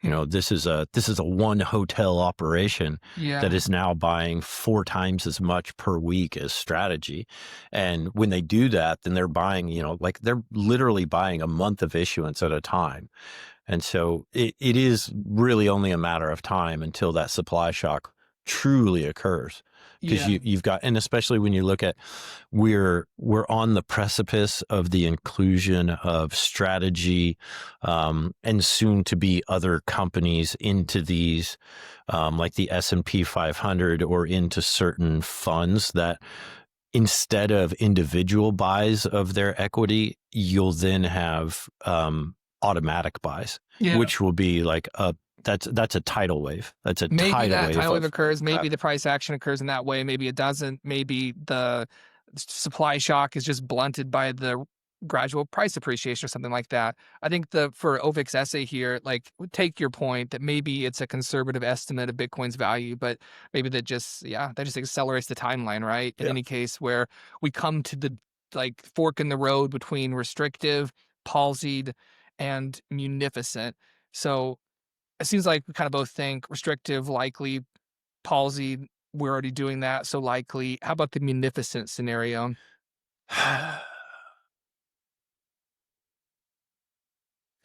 Hmm. This is a one hotel operation that Yeah. is now buying 4 times as much per week as Strategy. And when they do that, then they're buying, like they're literally buying a month of issuance at a time. And so it is really only a matter of time until that supply shock truly occurs. Because Yeah. you've got, and especially when you look at, we're on the precipice of the inclusion of Strategy, and soon to be other companies into these, like the S&P 500, or into certain funds that, instead of individual buys of their equity, you'll then have automatic buys, Yeah. which will be like that's a tidal wave. That's a Maybe tidal that wave tidal wave of occurs. Maybe the price action occurs in that way. Maybe it doesn't. Maybe the supply shock is just blunted by the gradual price appreciation or something like that. I think for Ovik's essay here, like take your point that maybe it's a conservative estimate of Bitcoin's value, but maybe that just accelerates the timeline, right? In yeah. any case, where we come to the like fork in the road between restrictive, palsied, and munificent. So it seems like we kind of both think restrictive, likely, palsy, we're already doing that, so likely. How about the munificent scenario? A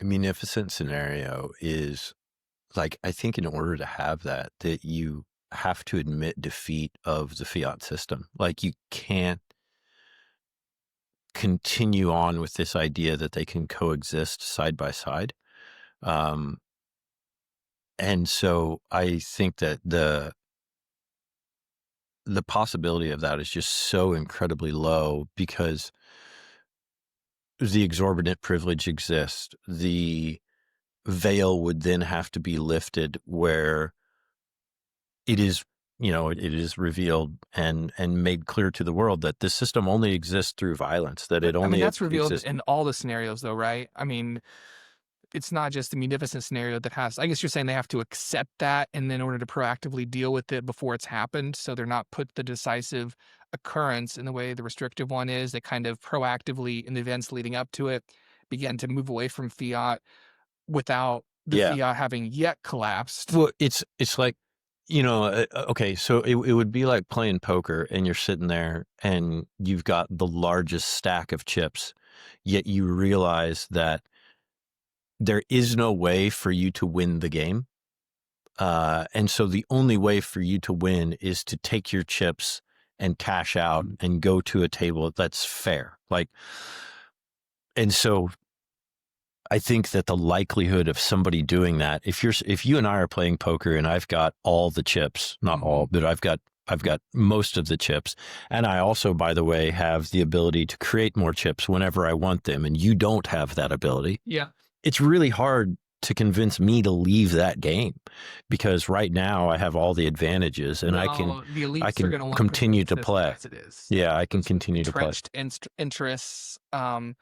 munificent scenario is like, I think in order to have that you have to admit defeat of the fiat system. Like, you can't continue on with this idea that they can coexist side by side. Um, and so I think that the possibility of that is just so incredibly low, because the exorbitant privilege exists. The veil would then have to be lifted, where it is, it is revealed and made clear to the world that this system only exists through violence, that But, it I mean, only that's revealed exists. in all the scenarios though, right? I mean, it's not just the munificent scenario that has I guess you're saying they have to accept that and in order to proactively deal with it before it's happened, so they're not put the decisive occurrence in the way the restrictive one is. They kind of proactively, in the events leading up to it, begin to move away from fiat without the Yeah. fiat having yet collapsed. Well, it's like, okay, so it would be like playing poker, and you're sitting there and you've got the largest stack of chips, yet you realize that there is no way for you to win the game. And so the only way for you to win is to take your chips and cash out and go to a table that's fair. Like, and so I think that the likelihood of somebody doing that, if you and I are playing poker and I've got all the chips, not all, Mhm. but I've got most of the chips. And I also, by the way, have the ability to create more chips whenever I want them. And you don't have that ability. Yeah. It's really hard to convince me to leave that game, because right now I have all the advantages, and No, the I elites are can gonna wanna preserve continue the to system play. as it is. Yeah, I can Those continue to play. entrenched interests, and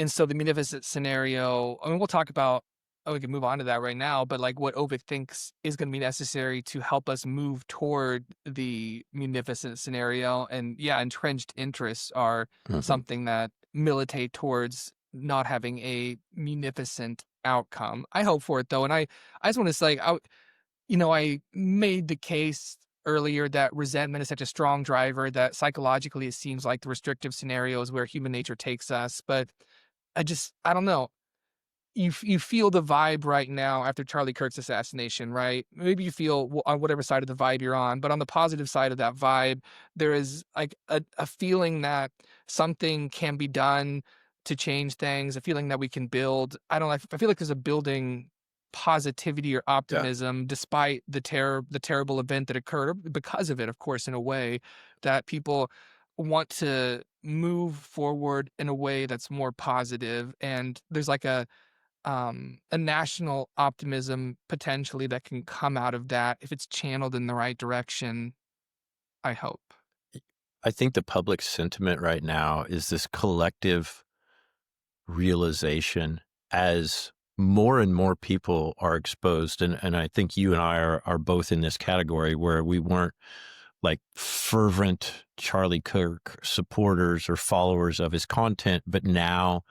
so the munificent scenario, I mean, we'll talk about we can move on to that right now, but, like, what Ovik thinks is gonna be necessary to help us move toward the munificent scenario, and, yeah, entrenched interests are Mhm. something that militate towards not having a munificent outcome. I hope for it, though, and I just wanna say, I made the case earlier that resentment is such a strong driver that psychologically it seems like the restrictive scenario is where human nature takes us, but I don't know. You feel the vibe right now after Charlie Kirk's assassination, right? Maybe you feel on whatever side of the vibe you're on, but on the positive side of that vibe, there is like a feeling that something can be done to change things, a feeling that we can build. I don't know. I feel like there's a building positivity or Yeah. optimism despite the terrible event that occurred, or because of it, of course, in a way that people want to move forward in a way that's more positive, and there's like a national optimism potentially that can come out of that if it's channeled in the right direction, I hope. I think the public sentiment right now is this collective realization as more and more people are exposed. And I think you and I are both in this category where we weren't like fervent Charlie Kirk supporters or followers of his content, but now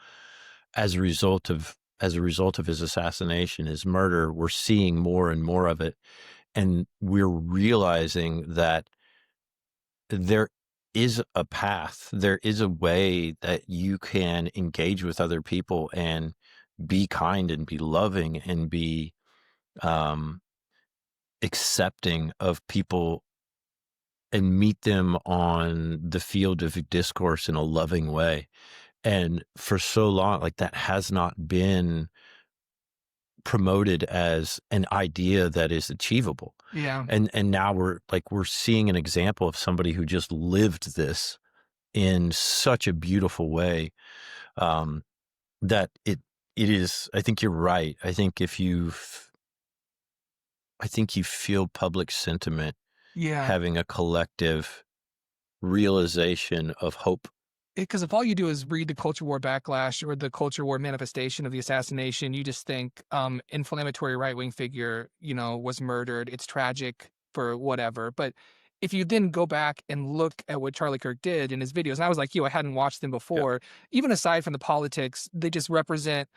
as a result of his assassination, his murder, we're seeing more and more of it. And we're realizing that there is a path, there is a way that you can engage with other people and be kind and be loving and be um, accepting of people and meet them on the field of discourse in a loving way. And for so long, like that has not been promoted as an idea that is achievable. Yeah. And now we're seeing an example of somebody who just lived this in such a beautiful way, um, that it is. I think you're right. I think you feel public sentiment Yeah. having a collective realization of hope. Because if all you do is read the culture war backlash or the culture war manifestation of the assassination, you just think inflammatory right wing figure, was murdered. It's tragic for whatever. But if you then go back and look at what Charlie Kirk did in his videos, and I was like you, I hadn't watched them Yeah, before. Even aside from the politics, they just represent,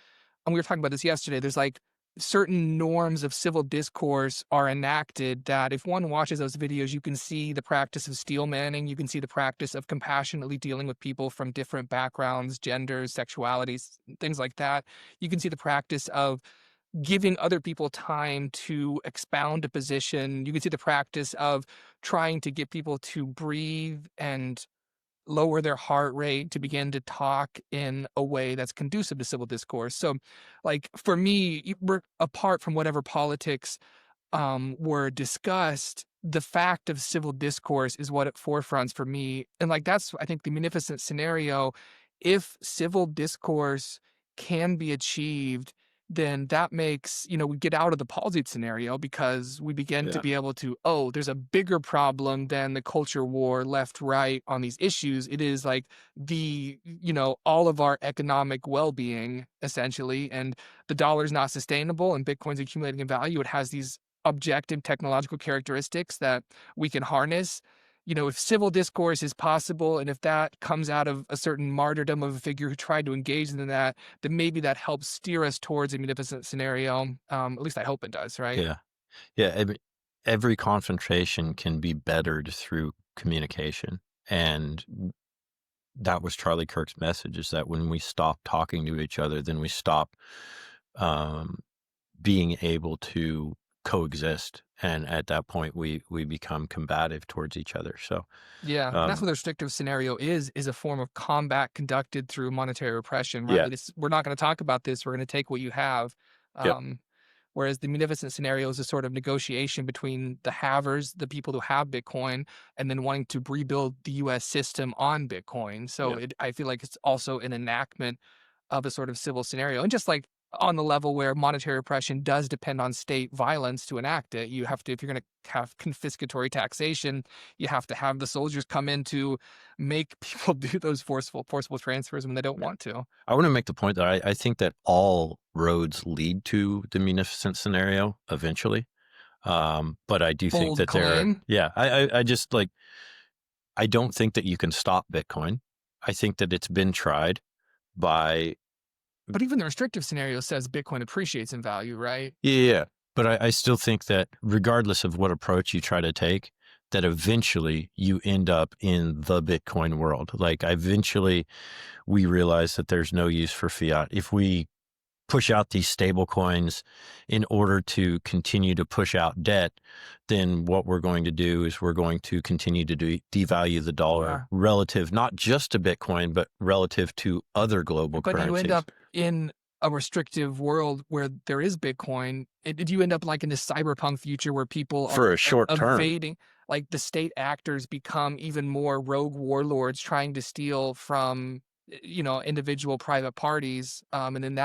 and we were talking about this yesterday, there's like certain norms of civil discourse are enacted that if one watches those videos, you can see the practice of steel manning, you can see the practice of compassionately dealing with people from different backgrounds, genders, sexualities, things like that. You can see the practice of giving other people time to expound a position. You can see the practice of trying to get people to breathe and lower their heart rate to begin to talk in a way that's conducive to civil discourse. So, like for me, we're apart from whatever politics were discussed, the fact of civil discourse is what it forefronts for me. And like that's I think the munificent scenario. If civil discourse can be achieved, then that makes, we get out of the palsied scenario because we begin to yeah, be able to, oh, there's a bigger problem than the culture war left, right on these issues. It is like all of our economic well-being essentially, and the dollar's not sustainable and Bitcoin's accumulating in value. It has these objective technological characteristics that we can harness. If civil discourse is possible and if that comes out of a certain martyrdom of a figure who tried to engage in that, then maybe that helps steer us towards a munificent scenario. At least I hope it does, right? yeah, yeah. Every confrontation can be bettered through communication, and that was Charlie Kirk's message: is that when we stop talking to each other, then we stop um, being able to coexist, and at that point, we become combative towards each other. So, Yeah, and that's um, what the restrictive scenario is a form of combat conducted through monetary repression, right? yeah, We're not going to talk about this. We're going to take what you have. yep, Um, Whereas the munificent scenario is a sort of negotiation between the havers, the people who have Bitcoin, and then wanting to rebuild the US system on Bitcoin. So yep. I feel like it's also an enactment of a sort of civil scenario. And just like on the level where monetary repression does depend on state violence to enact it, you have to, if you're going to have confiscatory taxation, you have to have the soldiers come in to make people do those forcible transfers when they don't Yeah. want to. I want to make the point that I think that all roads lead to the munificent scenario eventually. But I do think Bold that claim. yeah, I just like, I don't think that you can stop Bitcoin. I think that it's been tried by, But even the restrictive scenario says Bitcoin appreciates in value, right? yeah, but I still think that regardless of what approach you try to take, that eventually you end up in the Bitcoin world. Like eventually we realize that there's no use for fiat. If we push out these stable coins in order to continue to push out debt, then what we're going to do is we're going to continue to devalue the dollar Yeah. relative, not just to Bitcoin, but relative to other global But you end currencies up in a restrictive world where there is Bitcoin. Do you end up like in this cyberpunk future where people are for a short term. evading? like the state actors become even more rogue warlords trying to steal from individual private parties. And in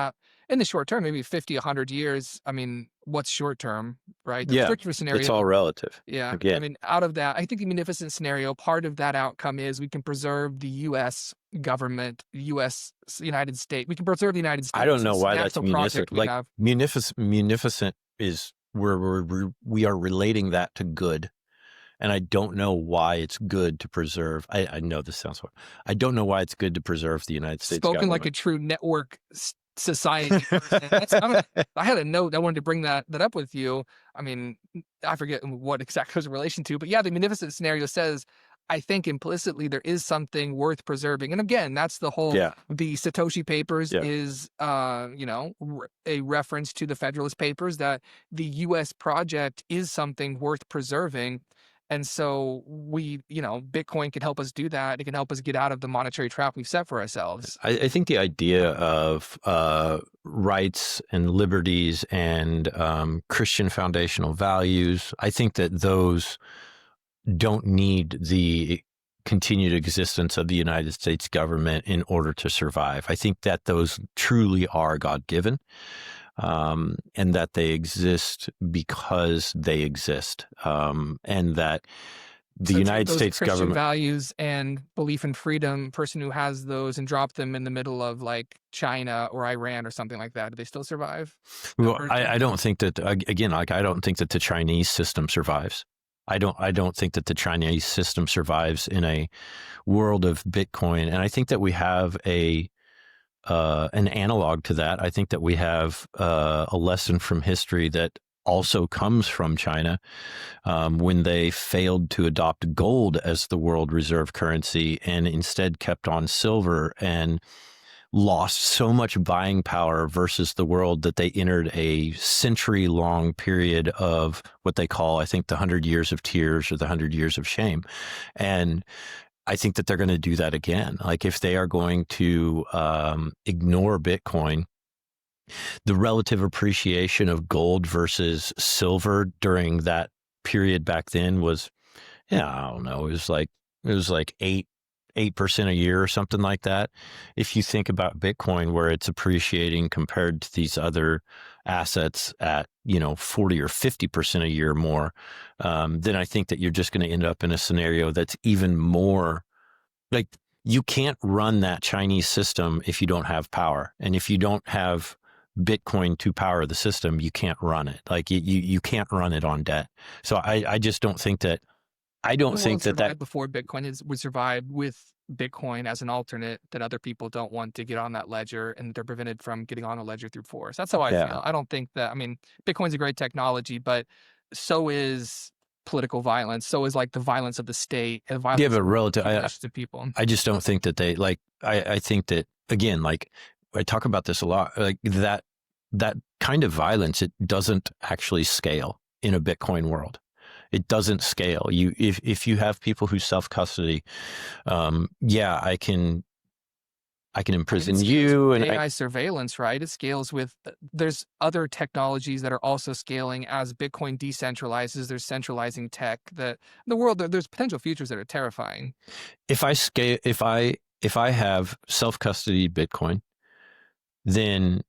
the short term, maybe 50, 100 years, I mean, what's short term, right? The Yeah, restrictive it's scenario, all relative. yeah. I Again, mean, out of that, I think the munificent scenario, part of that outcome is we can preserve the US government, United States. We can preserve the United I don't States, know this why that's national project munificent. we Like have. munificent is we are relating that to good. And I don't know why it's good to preserve. I know this sounds hard. I don't know why it's good to preserve the United States Spoken like a government. true network society person. I had a note. I wanted to bring that up with you. I mean, I forget what exactly was in relation to, but yeah, the munificent scenario says, I think implicitly there is something worth preserving. And again, that's the whole, Yeah, the Satoshi Papers yeah. is, a reference to the Federalist Papers that the U.S. project is something worth preserving. And so Bitcoin can help us do that. It can help us get out of the monetary trap we've set for ourselves. I think the idea of rights and liberties and Christian foundational values, I think that those don't need the continued existence of the United States government in order to survive. I think that those truly are God-given, and that they exist because they exist, and that the So take United those States Christian government. values and belief in freedom, person who has those, and drop them in the middle of like China or Iran or something like that. Do they still survive? That Well, person? I don't think that again, like I don't think that the Chinese system survives. I don't think that the Chinese system survives in a world of Bitcoin, and I think that we have an analog to that. I think that we have a lesson from history that also comes from China, when they failed to adopt gold as the world reserve currency and instead kept on silver and lost so much buying power versus the world that they entered a century-long period of what they call, I think, the 100 years of tears or the 100 years of shame. And I think that they're going to do that again. Like if they are going to ignore Bitcoin, the relative appreciation of gold versus silver during that period back then was, yeah, I don't know, it was like 8% a year or something like that. If you think about Bitcoin, where it's appreciating compared to these other assets at 40 or 50% a year more, then I think that you're just going to end up in a scenario that's even more like you can't run that Chinese system if you don't have power, and if you don't have Bitcoin to power the system, you can't run it. Like you can't run it on debt. So I just don't think that. I don't The world think that survived before Bitcoin would survive with Bitcoin as an alternate that other people don't want to get on that ledger, and they're prevented from getting on a ledger through force. That's how I yeah. feel. I don't think that, I mean, Bitcoin's a great technology, but so is political violence. So is like the violence of the state and Yeah, violence but of relative, accumulations of people. I just don't think that they like. I think that again, like I talk about this a lot. Like that kind of violence, it doesn't actually scale in a Bitcoin world. It doesn't scale. If you have people who self custody, yeah, I can I mean, it imprison scales with you, and AI surveillance, right? It scales with, there's other technologies that are also scaling as Bitcoin decentralizes. There's centralizing tech that the world, there's potential futures that are terrifying. if I scale, if I have self custody Bitcoin, then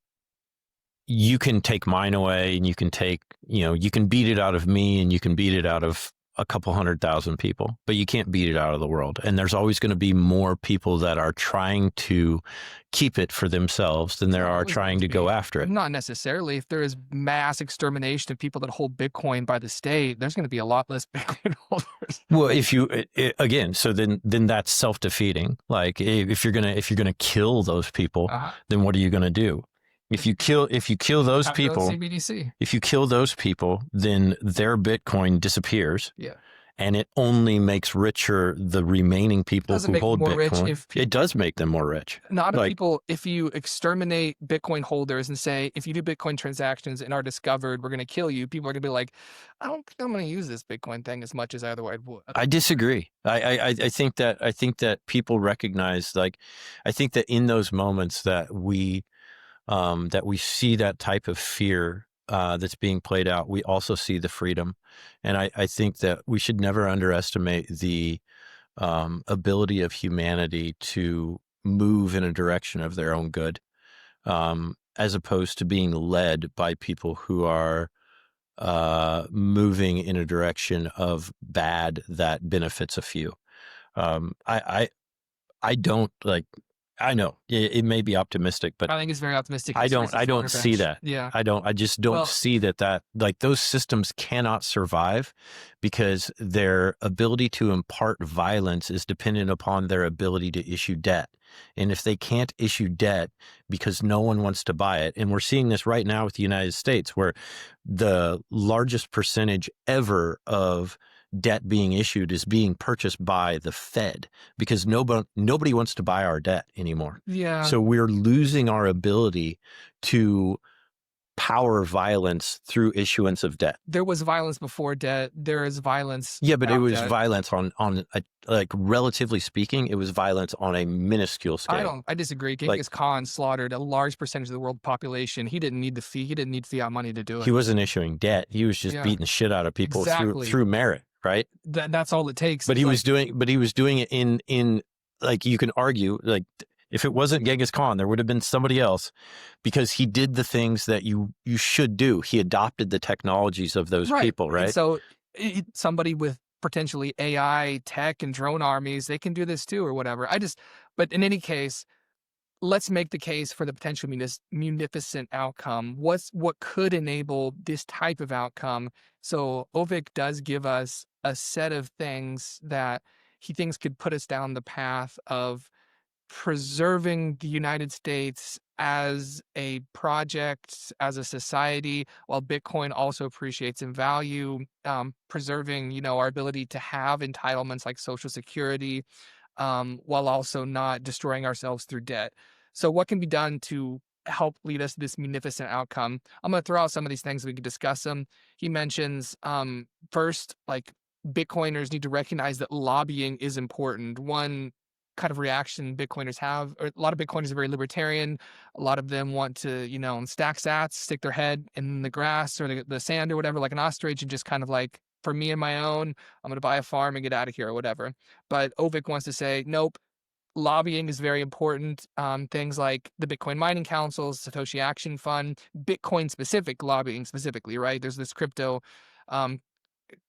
you can take mine away, and you can take, you can beat it out of me, and you can beat it out of a couple 100,000 people, but you can't beat it out of the world. And there's always going to be more people that are trying to keep it for themselves than there Not are always going trying to to go be. after it. Not necessarily. If there is mass extermination of people that hold Bitcoin by the state, there's going to be a lot less Bitcoin holders. Well, if you again, so then that's self-defeating. Like if you're gonna kill those people, Uh-huh. then what are you gonna do? If you kill those Have your own people, CBDC. if you kill those people, then their Bitcoin disappears, Yeah. and it only makes richer the remaining people Doesn't who make them hold more rich Bitcoin. if It does make them more rich. not if Like people, if you exterminate Bitcoin holders and say, if you do Bitcoin transactions and are discovered, we're going to kill you. People are going to be like, I don't think I'm going to use this Bitcoin thing as much as I otherwise would. I disagree. I think that people recognize, like, I think that in those moments that we see that type of fear, that's being played out, we also see the freedom. And I think that we should never underestimate the ability of humanity to move in a direction of their own good, as opposed to being led by people who are moving in a direction of bad that benefits a few. I don't like, I know it may be optimistic, but I think it's very optimistic. I It's don't, versus I don't Florida see bench. that. Yeah. I just don't Well, see that like those systems cannot survive because their ability to impart violence is dependent upon their ability to issue debt. And if they can't issue debt because no one wants to buy it, and we're seeing this right now with the United States, where the largest percentage ever of debt being issued is being purchased by the Fed because nobody wants to buy our debt anymore. yeah, So we're losing our ability to power violence through issuance of debt. there was violence before debt. There is violence Yeah, but it without was debt. violence on a, like, relatively speaking, it was violence on a minuscule scale. I disagree. Like, Genghis Khan slaughtered a large percentage of the world population. He didn't need the fee. He didn't need fiat money to do he it. wasn't issuing debt. He was just Yeah, beating the shit out of people exactly. through merit, right? That's all it takes. But It's like, he was doing it in like, you can argue, like, if it wasn't Genghis Khan, there would have been somebody else, because he did the things that you should do. He adopted the technologies of those right. people, And right? so somebody with potentially AI, tech, and drone armies, they can do this too, or whatever. But in any case, let's make the case for the potential munificent outcome. What could enable this type of outcome? So Ovik does give us a set of things that he thinks could put us down the path of preserving the United States as a project, as a society, while Bitcoin also appreciates in value, preserving, our ability to have entitlements like Social Security, while also not destroying ourselves through debt. So, what can be done to help lead us to this munificent outcome? I'm going to throw out some of these things, we can discuss them. He mentions, first, like, Bitcoiners need to recognize that lobbying is important. One kind of reaction Bitcoiners have, or a lot of Bitcoiners are very libertarian. A lot of them want to, stack sats, stick their head in the grass or the sand or whatever, like an ostrich, and just kind of like, for me and my own, I'm going to buy a farm and get out of here or whatever. But Ovik wants to say, nope, lobbying is very important. Things like the Bitcoin mining councils, Satoshi Action Fund, Bitcoin specific lobbying specifically, right? There's this crypto um,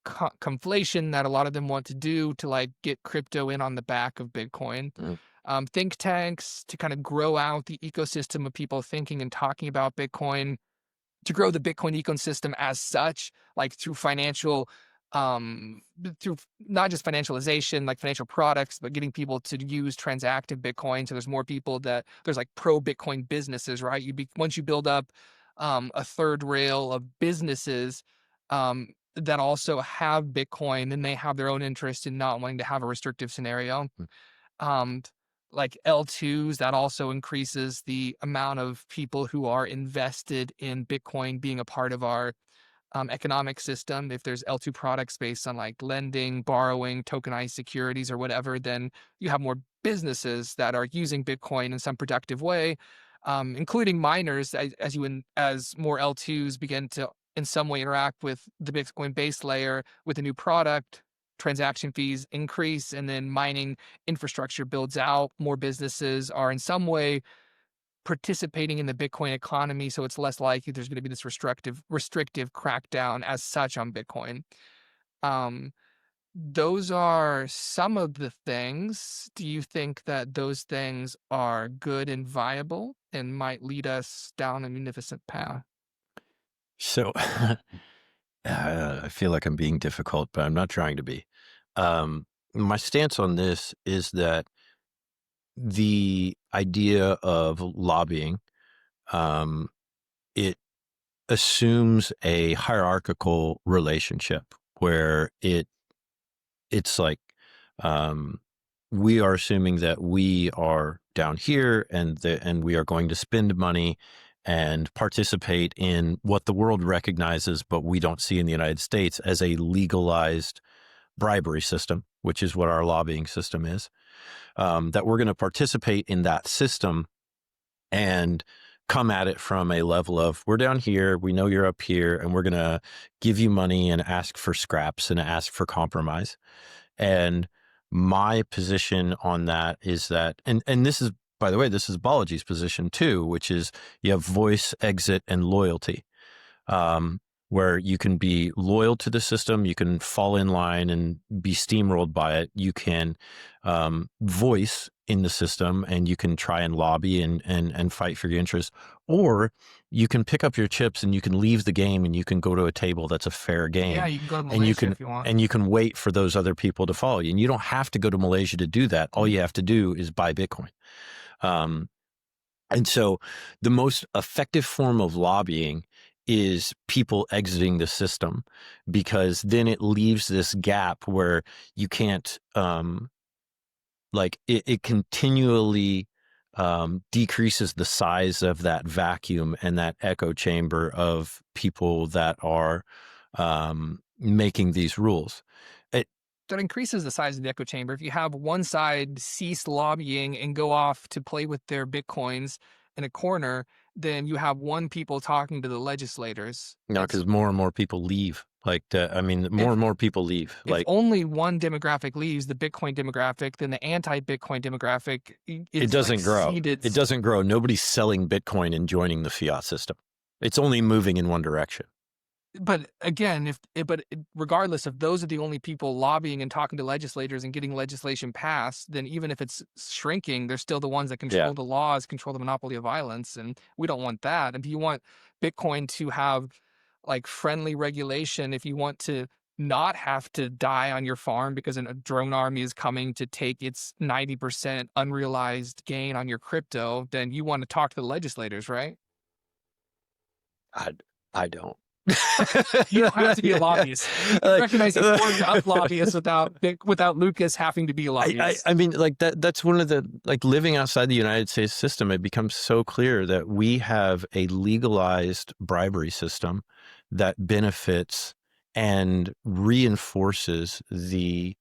conflation that a lot of them want to do to like get crypto in on the back of Bitcoin. Mm. Think tanks to kind of grow out the ecosystem of people thinking and talking about Bitcoin, to grow the Bitcoin ecosystem as such, like through not just financialization, like financial products, but getting people to use transactive Bitcoin. So there's more people there's like pro Bitcoin businesses, right? Once you build up a third rail of businesses that also have Bitcoin, and they have their own interest in not wanting to have a restrictive scenario. Mm. Um, like L2s, that also increases the amount of people who are invested in Bitcoin being a part of our economic system. If there's L2 products based on like lending, borrowing, tokenized securities, or whatever, then you have more businesses that are using Bitcoin in some productive way, including miners, as more L2s begin to in some way interact with the Bitcoin base layer with a new product. Transaction fees increase, and then mining infrastructure builds out. More businesses are in some way participating in the Bitcoin economy, so it's less likely there's going to be this restrictive crackdown as such on Bitcoin. Um, those are some of the things. Do you think that those things are good and viable and might lead us down a munificent path? So I feel like I'm being difficult, but I'm not trying to be. My stance on this is that the idea of lobbying, um, it assumes a hierarchical relationship where it's like, um, we are assuming that we are down here, and we are going to spend money and participate in what the world recognizes, but we don't see in the United States, as a legalized bribery system, which is what our lobbying system is. That we're going to participate in that system and come at it from a level of, we're down here, we know you're up here, and we're going to give you money and ask for scraps and ask for compromise. And my position on that is that, and this is, by the way, this is Balaji's position too, which is you have voice, exit, and loyalty. Where you can be loyal to the system, you can fall in line and be steamrolled by it. You can voice in the system, and you can try and lobby and fight for your interests, or you can pick up your chips and you can leave the game and you can go to a table that's a fair game. Yeah, you can go to and you Malaysia can if you want. and you can wait for those other people to follow you. And you don't have to go to Malaysia to do that. All you have to do is buy Bitcoin. And so the most effective form of lobbying is people exiting the system, because then it leaves this gap where you can't, like it continually decreases the size of that vacuum and that echo chamber of people that are making these rules. That increases the size of the echo chamber. If you have one side cease lobbying and go off to play with their Bitcoins in a corner, then you have one people talking to the legislators. No, because more and more people leave. Like, more and more people leave. If only one demographic leaves, the Bitcoin demographic, then the anti-Bitcoin demographic is it doesn't grow. seeded. It doesn't grow. Nobody's selling Bitcoin and joining the fiat system. It's only moving in one direction. But again, regardless, if those are the only people lobbying and talking to legislators and getting legislation passed, then even if it's shrinking, they're still the ones that control the laws, control the monopoly of violence, and we don't want that. If you want Bitcoin to have like friendly regulation, if you want to not have to die on your farm because a drone army is coming to take its 90% unrealized gain on your crypto, then you want to talk to the legislators, right? I don't. You don't have to be a lobbyist. Recognize the importance of lobbyists without Lucas having to be a lobbyist. I mean, like that's one of the, like, living outside the United States system, it becomes so clear that we have a legalized bribery system that benefits and reinforces the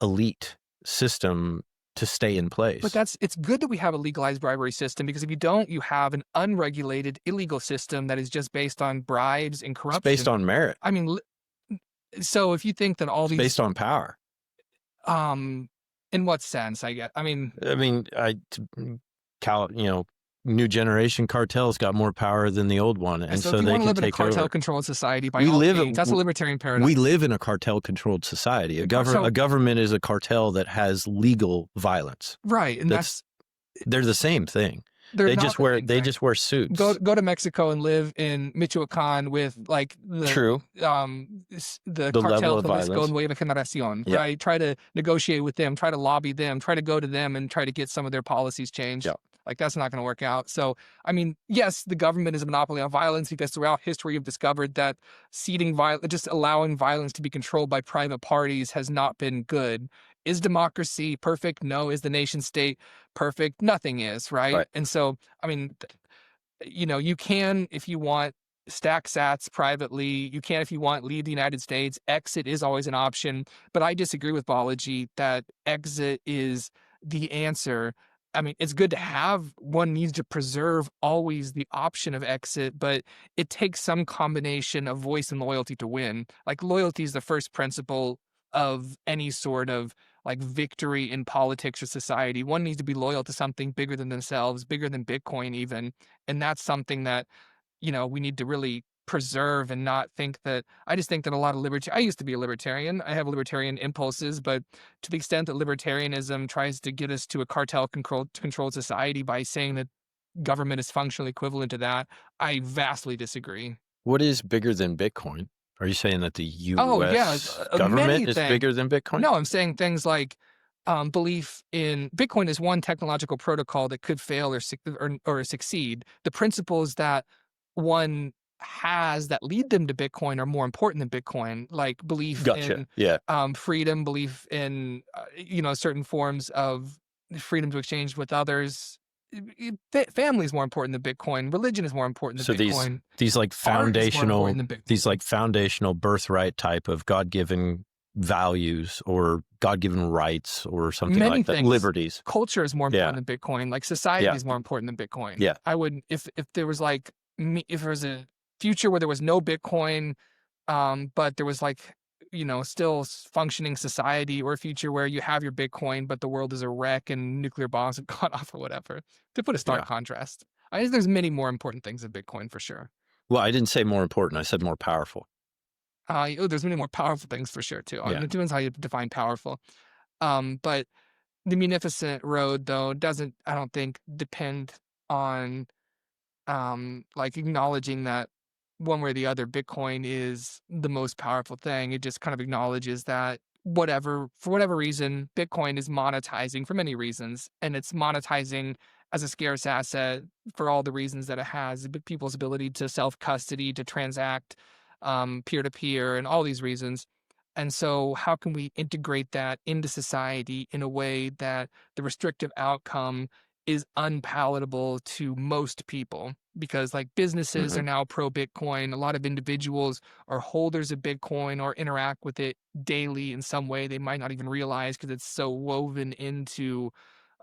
elite system to stay in place. But it's good that we have a legalized bribery system, because if you don't, you have an unregulated, illegal system that is just based on bribes and corruption. It's based on merit. I mean, so if you think that all these based on power, in what sense? New generation cartels got more power than the old one, and so if you they want to live in a take over. cartel-controlled society, by all means, that's a libertarian paradigm. We live in a cartel-controlled society. A government is a cartel that has legal violence. Right, and they're the same thing. They just wear suits. Go to Mexico and live in Michoacan with like the cartel Jalisco Nueva Generación, right? Try to negotiate with them, try to lobby them, try to go to them and try to get some of their policies changed. Yeah. Like, that's not going to work out. So, I mean, yes, the government is a monopoly on violence, because throughout history you've discovered that just allowing violence to be controlled by private parties has not been good. Is democracy perfect? No. Is the nation state perfect? Nothing is, right? And so, I mean, you can, if you want, stack sats privately. You can, if you want, leave the United States. Exit is always an option. But I disagree with Balaji that exit is the answer. I mean, it's good to have, one needs to preserve always the option of exit, but it takes some combination of voice and loyalty to win. Like, loyalty is the first principle of any sort of like victory in politics or society. One needs to be loyal to something bigger than themselves, bigger than Bitcoin even. And that's something that, we need to really preserve and not think that. I just think that a lot of I used to be a libertarian. I have libertarian impulses, but to the extent that libertarianism tries to get us to a cartel controlled society by saying that government is functionally equivalent to that, I vastly disagree. What is bigger than Bitcoin? Are you saying that the U.S. government is bigger than Bitcoin? No, I'm saying things like belief in Bitcoin is one technological protocol that could fail or succeed. The principles that one has that lead them to Bitcoin are more important than Bitcoin, like belief in freedom, belief in certain forms of freedom to exchange with others. Family is more important than Bitcoin. Religion is more important than Bitcoin. So these like foundational birthright type of God-given values or God-given rights or something Many like that, things. liberties. Culture is more Yeah, important than Bitcoin. Like society yeah, is more important than Bitcoin. yeah, I would if there was like if there was a future where there was no Bitcoin, but there was like still functioning society, or a future where you have your Bitcoin but the world is a wreck and nuclear bombs have gone off or whatever. To put a stark yeah. contrast, I think there's many more important things than Bitcoin for sure. Well, I didn't say more important. I said more powerful. There's many more powerful things for sure too. Yeah. It depends how you define powerful. But the munificent road though doesn't, I don't think, depend on like acknowledging that one way or the other Bitcoin is the most powerful thing. It just kind of acknowledges that for whatever reason, Bitcoin is monetizing for many reasons, and it's monetizing as a scarce asset for all the reasons that it has, people's ability to self custody, to transact peer to peer, and all these reasons. And so, how can we integrate that into society in a way that the restrictive outcome is unpalatable to most people? Because, like, businesses are Hmm. now pro Bitcoin. A lot of individuals are holders of Bitcoin or interact with it daily in some way they might not even realize because it's so woven into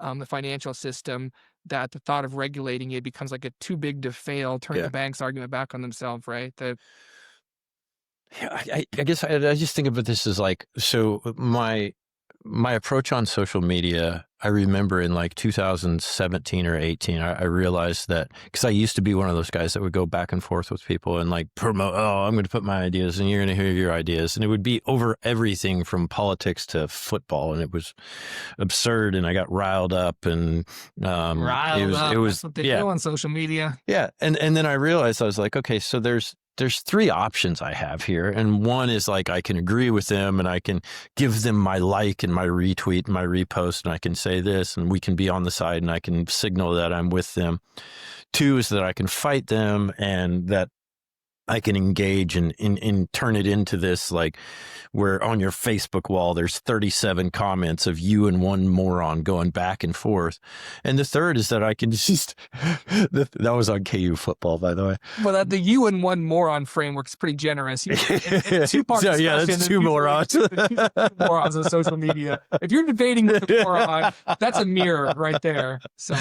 the financial system that the thought of regulating it becomes like a too big to fail, turn the Yeah. bank's argument back on themselves, right? Yeah, I guess I just think of this as like, so my approach on social media, I remember in like 2017 or 18, I realized that because I used to be one of those guys that would go back and forth with people and like promote, oh, I'm going to put my ideas and you're going to hear your ideas. And it would be over everything from politics to football. And it was absurd. And I got riled up and Riled it up. That's was, what they yeah. do on social media. Yeah. And then I realized I was like, okay, so there's three options I have here. And one is like I can agree with them and I can give them my like and my retweet and my repost and I can say this and we can be on the side and I can signal that I'm with them. Two is that I can fight them and that I can engage and turn it into this, like, where on your Facebook wall there's 37 comments of you and one moron going back and forth. And the third is that I can just that was on KU football, by the way. Well, the you and one moron framework is pretty generous. Two-part So yeah, discussion. that's two morons. Two morons on social media. If you're debating with a moron, that's a mirror right there. So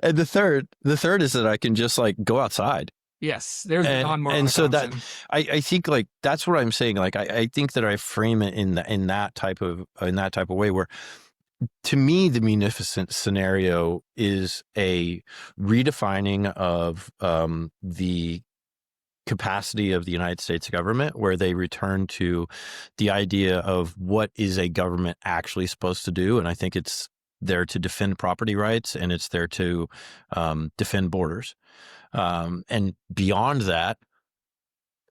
And the third is that I can just like go outside. yes, there's the And non-moronic so that option. I think like that's what I'm saying. Like I think that I frame it in that type of way where to me the munificent scenario is a redefining of the capacity of the United States government, where they return to the idea of what is a government actually supposed to do. And I think it's there to defend property rights and it's there to defend borders. And beyond that,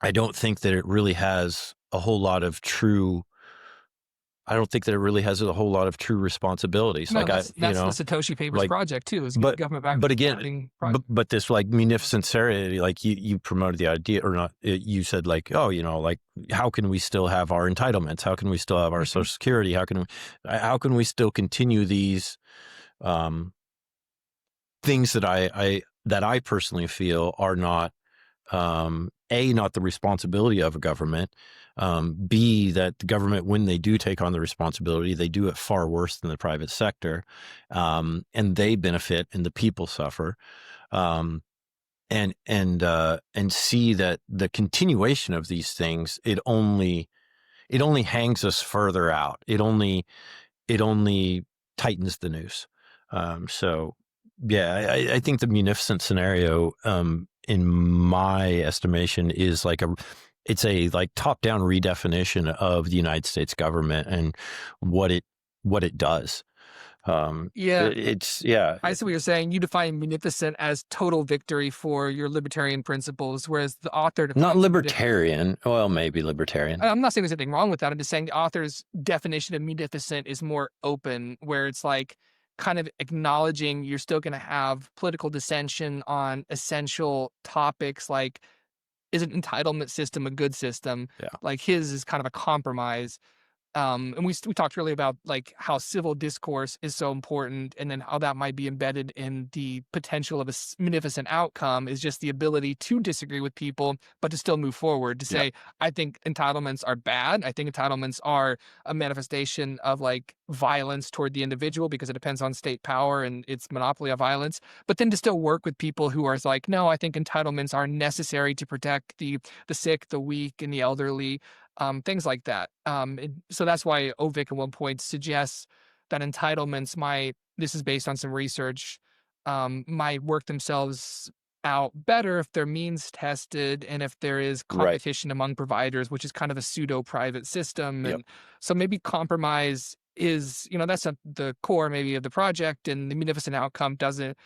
I don't think that it really has a whole lot of true. I don't think that it really has a whole lot of true responsibilities. No, Like that's the Satoshi Papers like, project too. Is get the but government back to but the again, founding project. but this like munificent sincerity, like you promoted the idea or not? You said like, oh, like how can we still have our entitlements? How can we still have our Social Security? How can we still continue these um, things that I personally feel are not not the responsibility of a government, B, that the government, when they do take on the responsibility, they do it far worse than the private sector, and they benefit and the people suffer, um, and see that the continuation of these things, it only hangs us further out. It only tightens the noose. So yeah, I think the munificent scenario, in my estimation, is like it's a like top down redefinition of the United States government and what it does. Yeah, It's yeah, I see what you're saying. You define munificent as total victory for your libertarian principles, whereas the author not defines libertarian. Well, maybe libertarian. I'm not saying there's anything wrong with that. I'm just saying the author's definition of munificent is more open, where it's like kind of acknowledging you're still going to have political dissension on essential topics like, is an entitlement system a good system? Yeah. Like his is kind of a compromise. And we talked really about like how civil discourse is so important, and then how that might be embedded in the potential of a munificent outcome is just the ability to disagree with people, but to still move forward. To Yeah. say, I think entitlements are bad. I think entitlements are a manifestation of like violence toward the individual because it depends on state power and its monopoly of violence. But then to still work with people who are like, no, I think entitlements are necessary to protect the sick, the weak, and the elderly, things like that. So that's why Ovick at one point suggests that entitlements might, this is based on some research, might work themselves out better if they're means tested and if there is Right. competition among providers, which is kind of a pseudo private system. Yep. And so maybe compromise is, that's the core maybe of the project, and the munificent outcome doesn't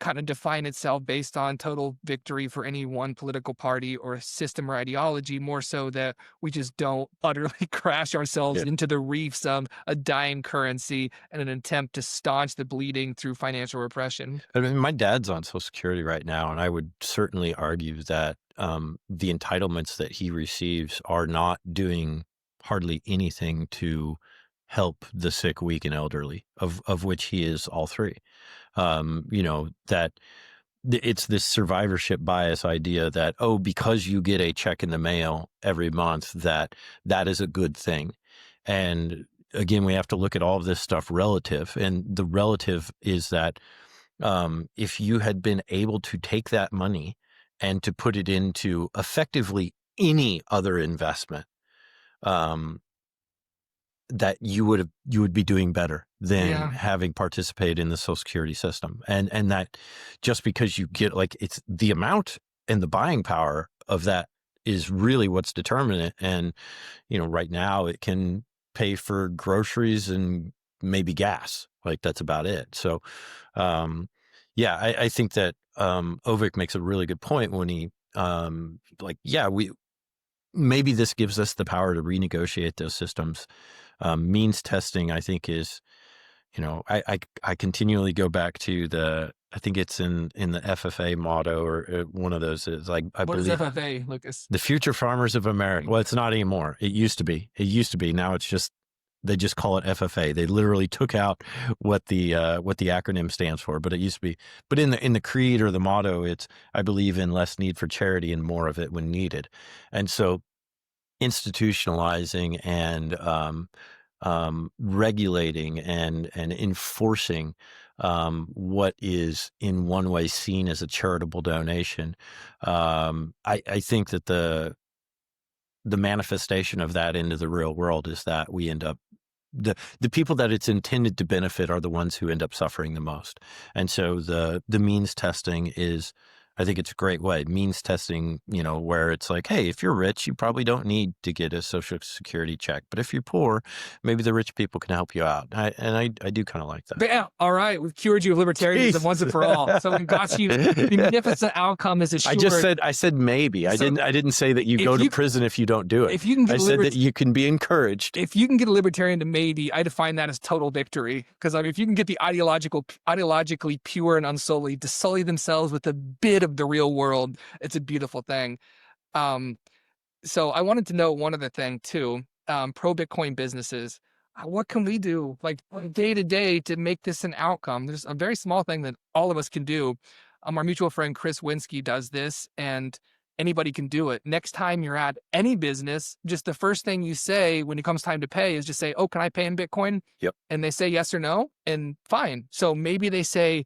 kind of define itself based on total victory for any one political party or system or ideology, more so that we just don't utterly crash ourselves Yeah. into the reefs of a dying currency in an attempt to staunch the bleeding through financial repression. I mean, my dad's on Social Security right now, and I would certainly argue that the entitlements that he receives are not doing hardly anything to help the sick, weak, and elderly, of which he is all three. That it's this survivorship bias idea that, oh, because you get a check in the mail every month, that is a good thing. And again, we have to look at all of this stuff relative, and the relative is that if you had been able to take that money and to put it into effectively any other investment, um, that you would be doing better than Yeah. having participated in the Social Security system. And that just because you get, like, it's the amount and the buying power of that is really what's determinant it. And, right now it can pay for groceries and maybe gas. Like, that's about it. So, yeah, I think that, Ovick makes a really good point when he, maybe this gives us the power to renegotiate those systems. Means testing, I think, is, I continually go back to I think it's in the FFA motto, or one of those is like, I What is believe, FFA, Lucas? the future farmers of America. Well, it's not anymore. It used to be. Now it's just, they just call it FFA. They literally took out what the acronym stands for, but it used to be. But in the creed or the motto, it's, I believe in less need for charity and more of it when needed. And so institutionalizing and regulating and enforcing what is in one way seen as a charitable donation. I think that the manifestation of that into the real world is that we end up, the people that it's intended to benefit are the ones who end up suffering the most. And so the means testing is, I think it's a great way. Means testing, where it's like, hey, if you're rich, you probably don't need to get a Social Security check. But if you're poor, maybe the rich people can help you out. I do kind of like that. Bam! All right, we've cured you of libertarianism Jeez. once and for all. So we got you. The munificent outcome is assured. I said maybe. I So didn't say that you go to prison if you don't do it. if you can get I said that you can be encouraged. If you can get a libertarian to maybe, I define that as total victory. Because if you can get the ideologically pure and unsullied to sully themselves with a bit of the real world, it's a beautiful thing. So I wanted to know one other thing too. Pro Bitcoin businesses, what can we do like day to day to make this an outcome? There's a very small thing that all of us can do. Our mutual friend Chris Winsky does this, and anybody can do it. Next time you're at any business, just the first thing you say when it comes time to pay is just say, oh, can I pay in Bitcoin? Yep. And they say yes or no, and fine. So maybe they say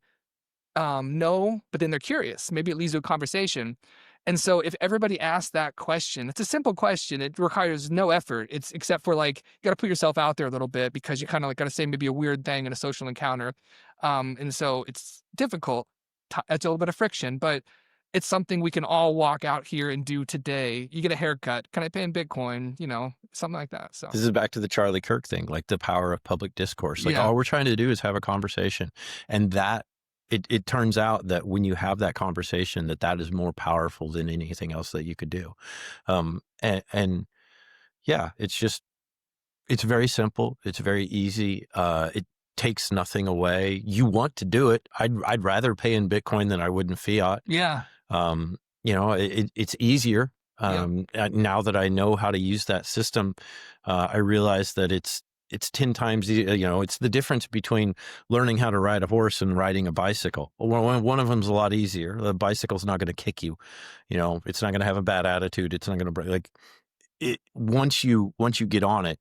no, but then they're curious. Maybe it leads to a conversation. And so if everybody asks that question, it's a simple question. It requires no effort. It's except for like, you got to put yourself out there a little bit because you kind of like got to say maybe a weird thing in a social encounter. And so it's difficult. It's a little bit of friction, but it's something we can all walk out here and do today. You get a haircut. Can I pay in Bitcoin? Something like that. So this is back to the Charlie Kirk thing, like the power of public discourse. Like, yeah. all we're trying to do is have a conversation. And that it turns out that when you have that conversation, that is more powerful than anything else that you could do. And yeah, it's very simple. It's very easy. It takes nothing away. You want to do it. I'd rather pay in Bitcoin than I would in fiat. Yeah. It's easier. Yeah. Now that I know how to use that system, I realize that it's 10 times, it's the difference between learning how to ride a horse and riding a bicycle. One of them's a lot easier. The bicycle's not going to kick you. It's not going to have a bad attitude. It's not going to break. Like once you get on it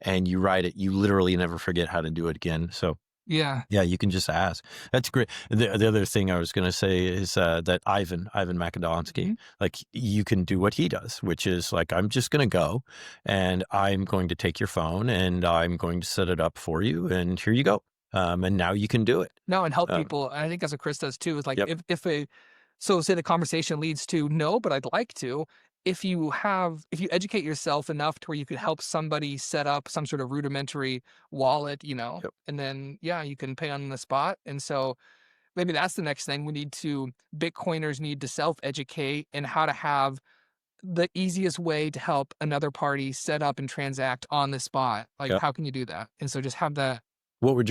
and you ride it, you literally never forget how to do it again. So Yeah. yeah, you can just ask. That's great. The other thing I was going to say is that Ivan Makedonsky, Mhm. like you can do what he does, which is like, I'm just going to go and I'm going to take your phone and I'm going to set it up for you. And here you go. And now you can do it. No, and help Um, people. And I think that's what Chris does too. Is like yep. so say the conversation leads to no, but I'd like to. If you educate yourself enough to where you could help somebody set up some sort of rudimentary wallet, Yep. and then yeah, you can pay on the spot. And so maybe that's the next thing Bitcoiners need to self-educate in how to have the easiest way to help another party set up and transact on the spot. Like, Yep. how can you do that? And so just have that. What would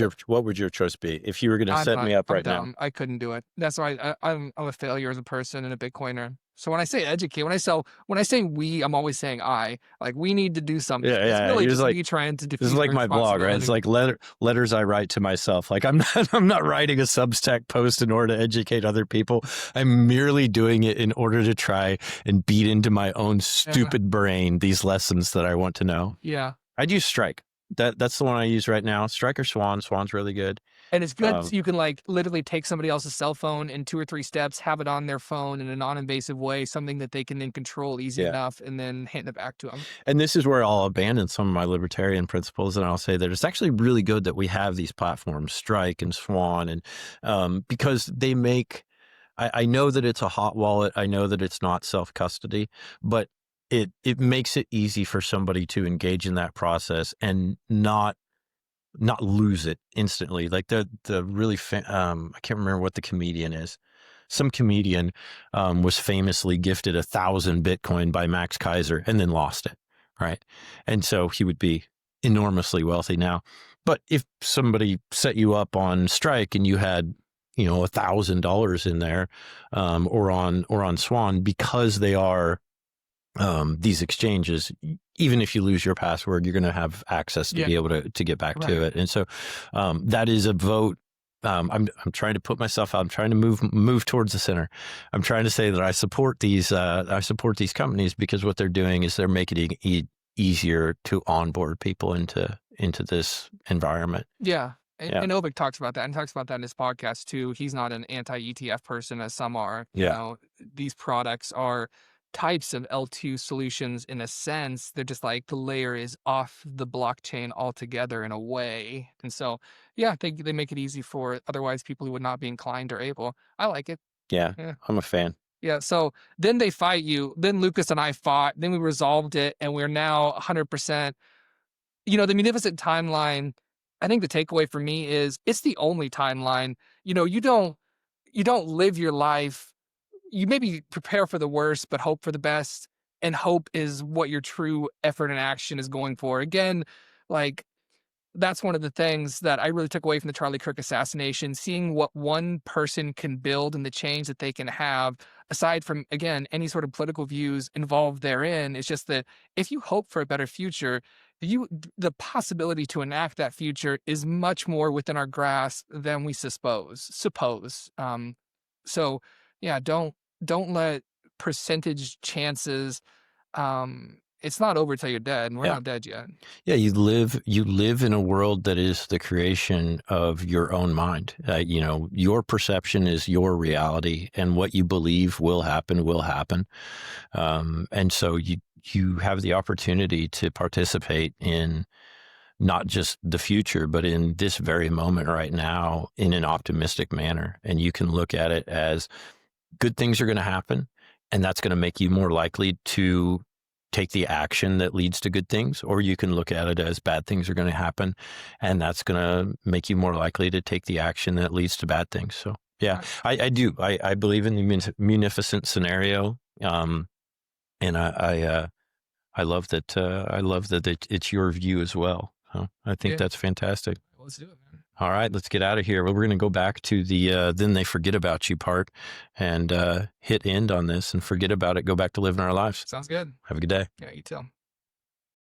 your choice be if you were going to set me up I'm right now? dumb. I couldn't do it. That's why I'm a failure as a person and a Bitcoiner. So when I say educate, when I say we, I'm always saying I. Like we need to do something. Yeah, It's yeah. really You're just just like, me trying to this is diffuse like my my blog, right? It's responsibility. like letters I write to myself. Like I'm not, I'm not writing a Substack post in order to educate other people. I'm merely doing it in order to try and beat into my own Yeah. stupid brain these lessons that I want to know. Yeah. I'd use Strike. That's the one I use right now. Strike or Swan. Swan's really good. And it's good Um, so you can like literally take somebody else's cell phone in 2 or 3 steps, have it on their phone in a non-invasive way, something that they can then control easy yeah. enough, and then hand it back to them. And this is where I'll abandon some of my libertarian principles, and I'll say that it's actually really good that we have these platforms, Strike and Swan, and because they make. I know that it's a hot wallet. I know that it's not self custody, but it makes it easy for somebody to engage in that process and not lose it instantly. Like the really I can't remember what the comedian is. Some comedian was famously gifted 1,000 Bitcoin by Max Kaiser and then lost it, right? And so he would be enormously wealthy now. But if somebody set you up on Strike and you had $1,000 in there, or on Swan, because they are these exchanges, even if you lose your password, you're going to have access to Yeah, be able to get back right. to it. And so that is a vote. I'm trying to put myself out. I'm trying to move towards the center. I'm trying to say that I support these companies because what they're doing is they're making it easier to onboard people into this environment. Yeah. Yeah. And Ovik talks about that and talks about that in his podcast too. He's not an anti-ETF person as some are. Yeah. These products are types of L2 solutions in a sense. They're just like the layer is off the blockchain altogether in a way. And so, yeah, they make it easy for otherwise people who would not be inclined or able. I like it. Yeah. Yeah. I'm a fan. Yeah. So then they fight you. Then Lucas and I fought. Then we resolved it. And we're now 100%. The munificent timeline, I think the takeaway for me is it's the only timeline. You don't live your life. You maybe prepare for the worst, but hope for the best. And hope is what your true effort and action is going for. Again, like that's one of the things that I really took away from the Charlie Kirk assassination, seeing what one person can build and the change that they can have, aside from, again, any sort of political views involved therein. It's just that if you hope for a better future, the possibility to enact that future is much more within our grasp than we suppose. So yeah, don't let percentage chances. It's not over till you're dead, and we're Yeah. not dead yet. Yeah, you live in a world that is the creation of your own mind. Your perception is your reality, and what you believe will happen will happen. And so you have the opportunity to participate in not just the future, but in this very moment right now in an optimistic manner. And you can look at it as good things are going to happen, and that's going to make you more likely to take the action that leads to good things, or you can look at it as bad things are going to happen, and that's going to make you more likely to take the action that leads to bad things. So yeah, I do. I believe in the munificent scenario, and I love that. I love that it's your view as well. So I think Yeah. that's fantastic. Let's do it, man. All right, let's get out of here. Well, we're going to go back to the then they forget about you part and hit end on this and forget about it. Go back to living our lives. Sounds good. Have a good day. Yeah, you too.